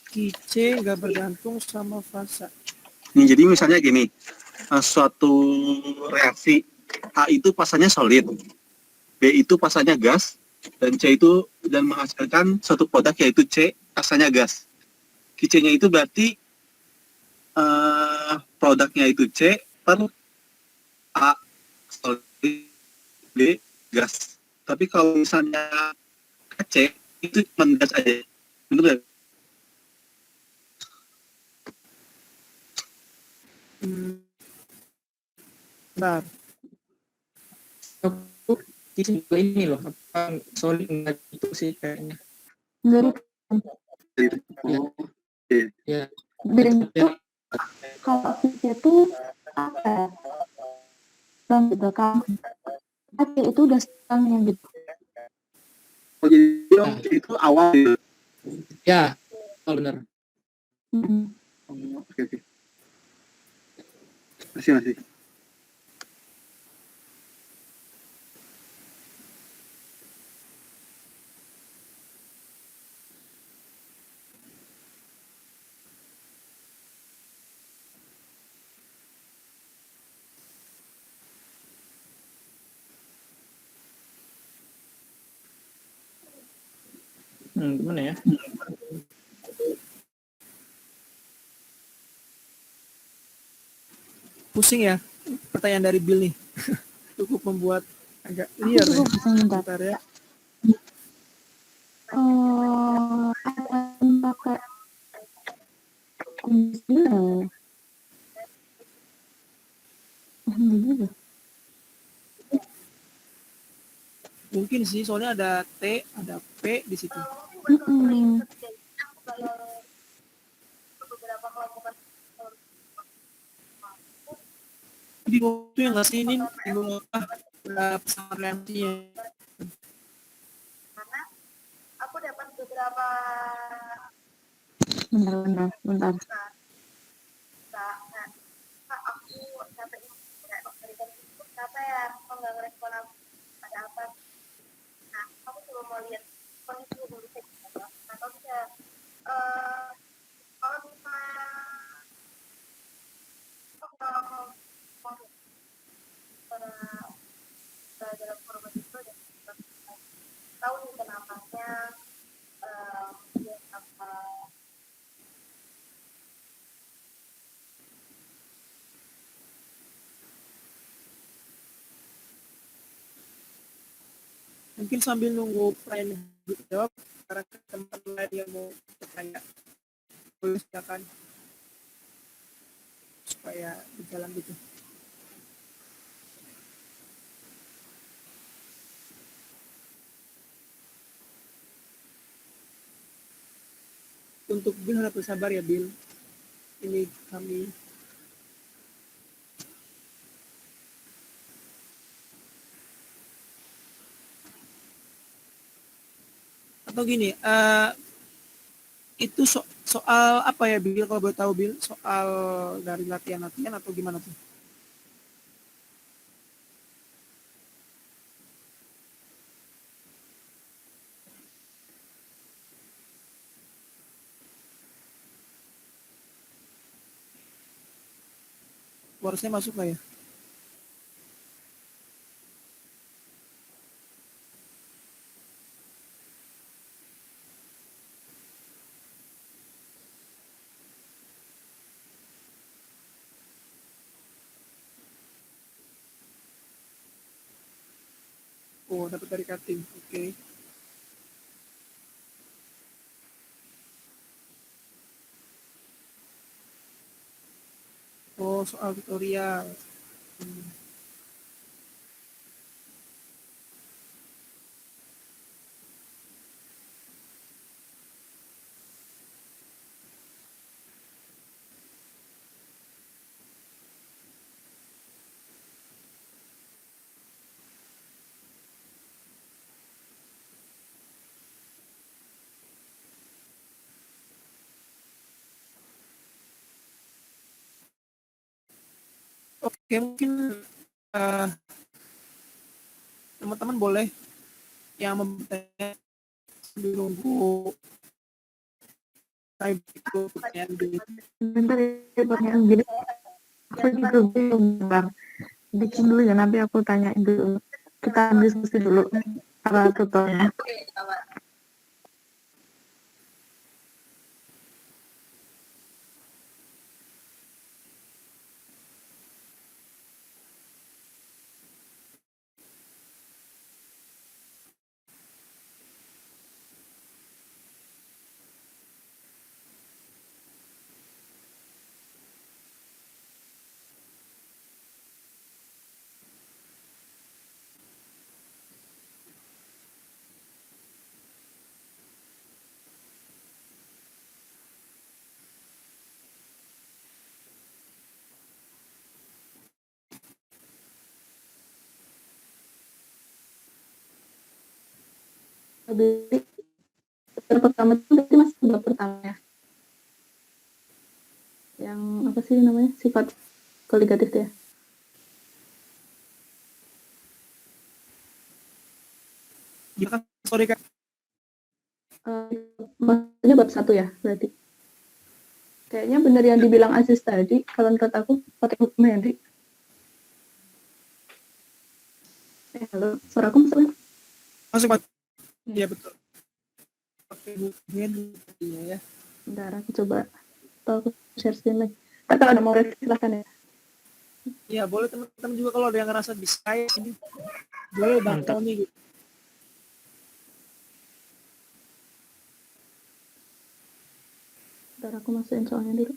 Kice nggak bergantung sama fasa. Jadi misalnya gini, suatu reaksi A itu fasanya solid, B itu fasanya gas, dan C itu dan menghasilkan suatu produk yaitu C fasanya gas. Kice-nya itu berarti produknya itu C per A solid, B gas. Tapi kalau misalnya C itu cuma gas aja, benar nggak? Bentar. Aku kisah juga ini loh, apa solid enggak itu sih kayaknya. Dari Oh, Ya, bentuk kalau kice itu apa ya? Bang gitu kan. Hati itu udah setengahnya gitu. oh jadi itu awal gitu. ya, oh, benar. Mm-mm. Oh, oke. Masih. Gimana ya? Pusing ya pertanyaan dari Bill nih. Cukup membuat agak liar ya. Aku juga pusing bentar. Bentar ya. Ada yang pakai kumis dulu. Gitu. Mungkin sih soalnya ada T, ada P di situ. Mm-mm. Bingung tuh yang ngasih ini bingung pesan reaksinya. Bentar. Mungkin sambil nunggu pertanyaan jawab, karena teman lain yang mau bertanya, boleh silakan supaya berjalan gitu. Untuk Bill harap bersabar ya Bill. Ini kami atau gini, itu soal apa ya Bill, kalau boleh tahu Bill, soal dari latihan-latihan atau gimana tuh? Harusnya masuk nggak ya? Oh, dapat dari cutting. Oke. Oh, soal tutorial. Oke, mungkin eh, teman-teman boleh yang bertanya sambil nunggu saya butuh pertanyaan dulu. Bentar ya, pertanyaan gini. Aku juga bingung, Bang. Bikin dulu ya, nanti aku tanyain dulu. Kita diskusi dulu para tutornya. Berarti yang pertama itu berarti masih bab pertama ya. Yang apa sih namanya? Sifat koligatif itu ya. Gimana? Sorry Kak. Maksudnya bab 1 ya berarti. Kayaknya benar yang dibilang Aziz tadi, kalau menurut aku pakai hukum Henry. Halo, suaraku masuk kan? Masuk Pak. Iya betul. Pakai hubungan tadinya ya. Bentar, aku coba aku share screen lagi. Kak, kalau ada mau review silahkan ya. Iya boleh teman-teman juga kalau ada yang ngerasa bisa kayak ini. Boleh Bang Mantap. Tony gitu. Bentar, aku masukin soalnya dulu.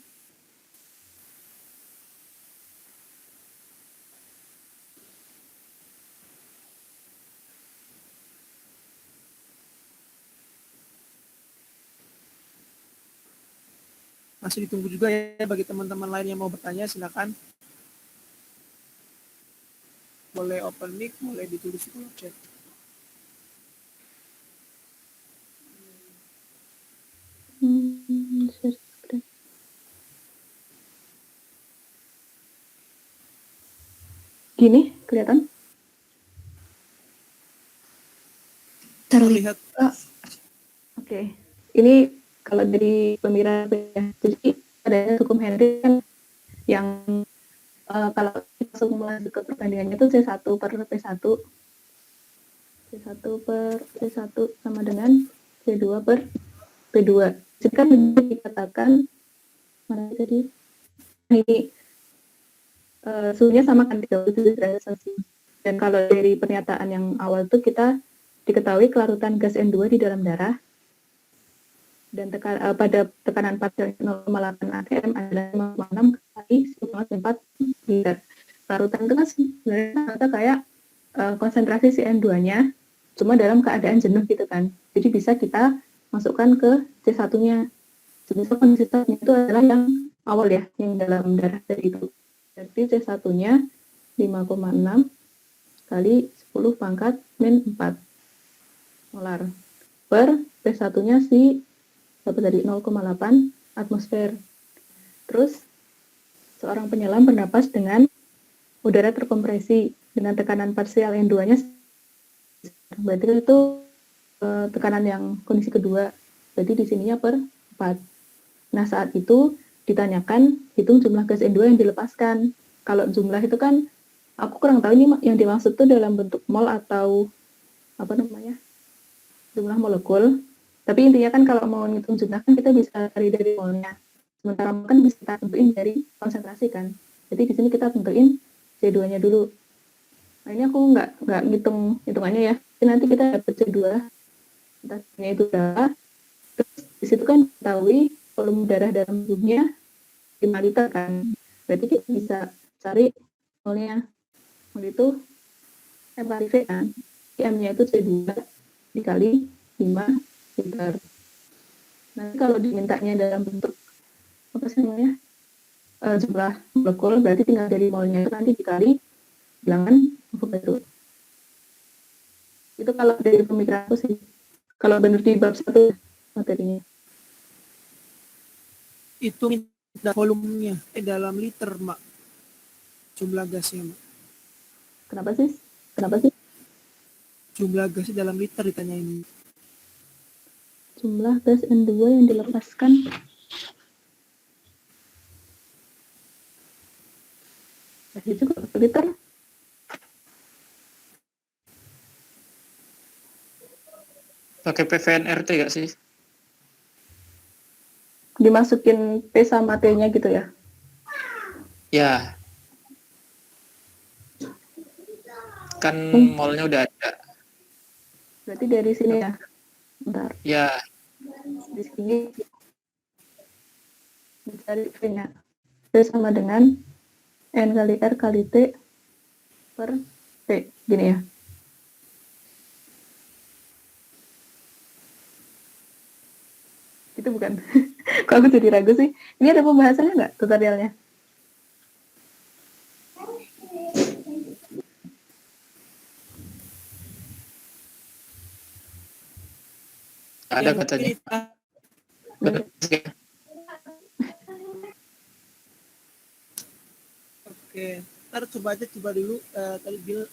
Masih ditunggu juga ya bagi teman-teman lain yang mau bertanya silakan. Boleh open mic, boleh ditulis di kolom chat. Share screen. Gini, kelihatan? Terlihat. Oke. Ini kalau dari pemira ya, jadi ada hukum Henry kan yang kalau kita langsung lanjut ke perbandingannya itu C1 per P1. C1 per P1 sama dengan C2 per P2. Jadi kan dikatakan mana tadi? Ini suhunya sama kan 37 derajat Celcius. Dan kalau dari pernyataan yang awal itu kita diketahui kelarutan gas N2 di dalam darah dan pada tekanan partial 0,8 atm adalah 5,6 kali 1,4 liter. Larutan itu kan sebenarnya kayak konsentrasi si N2-nya cuma dalam keadaan jenuh gitu kan. Jadi bisa kita masukkan ke C1-nya. Sebenarnya kondisi startnya itu adalah yang awal ya, yang dalam darah tadi itu. Jadi C1-nya 5,6 kali 10 pangkat min 4 molar per P1-nya si berapa tadi 0,8 atmosfer. Terus seorang penyelam bernapas dengan udara terkompresi dengan tekanan parsial N2-nya berarti itu tekanan yang kondisi kedua. Berarti di sininya per 4. Nah, saat itu ditanyakan hitung jumlah gas N2 yang dilepaskan. Kalau jumlah itu kan aku kurang tahu ini yang dimaksud itu dalam bentuk mol atau apa namanya? Jumlah molekul. Tapi intinya kan kalau mau ngitung jumlah kan kita bisa cari dari molnya. Sementara kan bisa kita tentuin dari konsentrasi kan. Jadi di sini kita tentuin C2-nya dulu. Nah, ini aku nggak ngitung hitungannya ya. Jadi nanti kita dapat C2, entahnya itu berapa. Terus di situ kan diketahui volume darah dalam tubuhnya 5 liter kan. Berarti kita bisa cari molnya. Mol itu M kali V kan. M-nya itu C2 dikali 5 liter. Nanti kalau dimintanya dalam bentuk apa sih namanya jumlah molekul, berarti tinggal dari molnya itu nanti dikali bilangan Avogadro. Itu kalau dari pemikiran aku sih. Kalau benar di bab 1 materinya. Itu minta volumenya dalam liter, Mak. Jumlah gasnya, Mbak. Kenapa sih? Kenapa sih? Jumlah gasnya dalam liter ditanya ini. Jumlah gas N2 yang dilepaskan. Tadi juga per liter. Pakai PVNRT gak sih? Dimasukin P sama T-nya gitu ya? Ya. Kan molnya udah ada. Berarti dari sini ya? Bentar. Ya, Di sini mencari P-nya. P sama dengan N kali R kali T per T. Gini ya? Itu bukan. Kok aku jadi ragu sih? Ini ada pembahasannya nggak tutorialnya? ada Yang katanya. Oke, ntar coba dulu, tadi Bill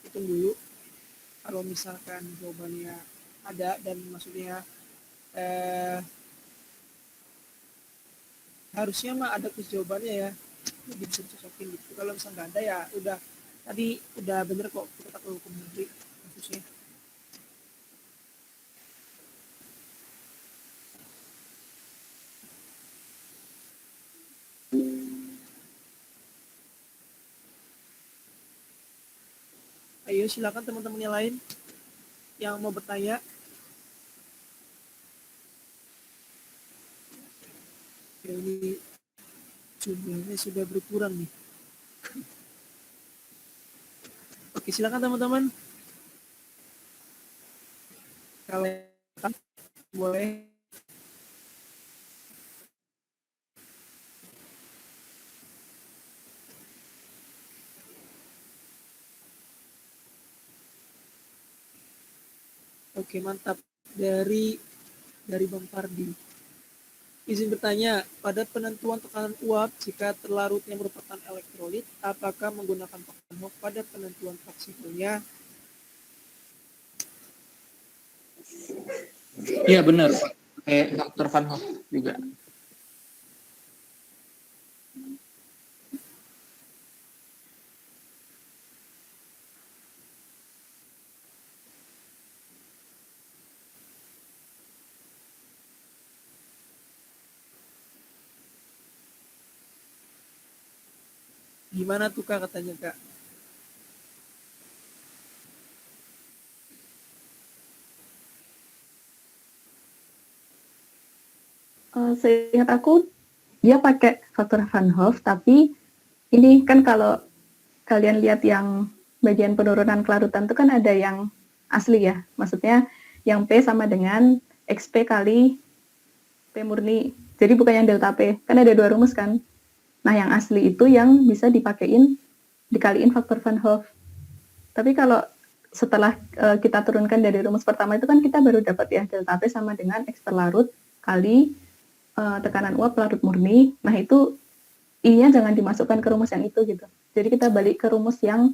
hitung dulu. Kalau misalkan jawabannya ada dan maksudnya harusnya mah ada terus jawabannya ya, jadi bisa dicocokin gitu. Kalau misalnya nggak ada ya udah, tadi udah bener kok, kita tak perlu hukum negeri khususnya. Ayo silakan teman-teman yang lain yang mau bertanya. Oke, ini jumlahnya sudah berkurang nih. Oke, silakan teman-teman. Kalian boleh. Oke, mantap. Dari Bang Fardi. Izin bertanya, pada penentuan tekanan uap jika terlarutnya merupakan elektrolit, apakah menggunakan Van Hoff pada penentuan fleksibelnya? Iya benar. Kayak faktor Van Hoff juga. Gimana tuh Kak katanya Kak? Seingat aku dia pakai faktor Van Hoff, tapi ini kan kalau kalian lihat yang bagian penurunan kelarutan itu kan ada yang asli ya, maksudnya yang P sama dengan XP kali P murni, jadi bukan yang delta P, kan ada dua rumus kan. Nah yang asli itu yang bisa dikaliin faktor Van Hoff. Tapi kalau setelah kita turunkan dari rumus pertama itu kan kita baru dapat ya delta P sama dengan X terlarut kali tekanan uap larut murni. Nah itu I-nya jangan dimasukkan ke rumus yang itu gitu. Jadi kita balik ke rumus yang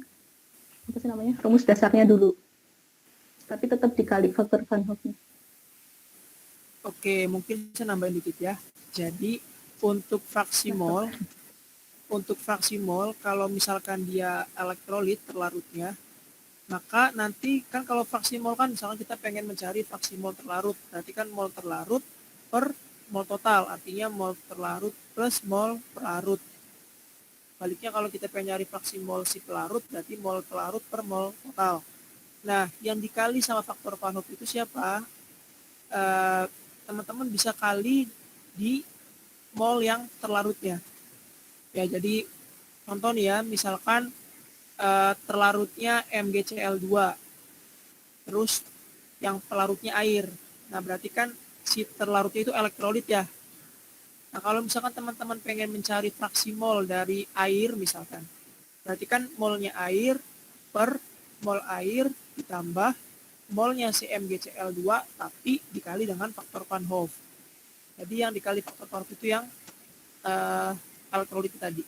apa sih namanya? Rumus dasarnya dulu. Tapi tetap dikali faktor Van Hoff-nya. Oke, mungkin saya nambahin dikit ya. Jadi untuk fraksi mol kalau misalkan dia elektrolit terlarutnya, maka nanti kan kalau fraksi mol kan misalkan kita pengen mencari fraksi mol terlarut, berarti kan mol terlarut per mol total, artinya mol terlarut plus mol pelarut. Baliknya kalau kita pengen nyari fraksi mol si pelarut, berarti mol pelarut per mol total. Nah, yang dikali sama faktor Van Hoff itu siapa? Teman-teman bisa kali di mol yang terlarutnya. Ya, jadi contoh nih ya, misalkan terlarutnya MgCl2, terus yang pelarutnya air. Nah, berarti kan si terlarutnya itu elektrolit ya. Nah, kalau misalkan teman-teman pengen mencari fraksi mol dari air misalkan, berarti kan molnya air per mol air ditambah molnya si MgCl2 tapi dikali dengan faktor Van Hoff. Jadi yang dikali faktor Van Hoff itu yang elektrolit tadi.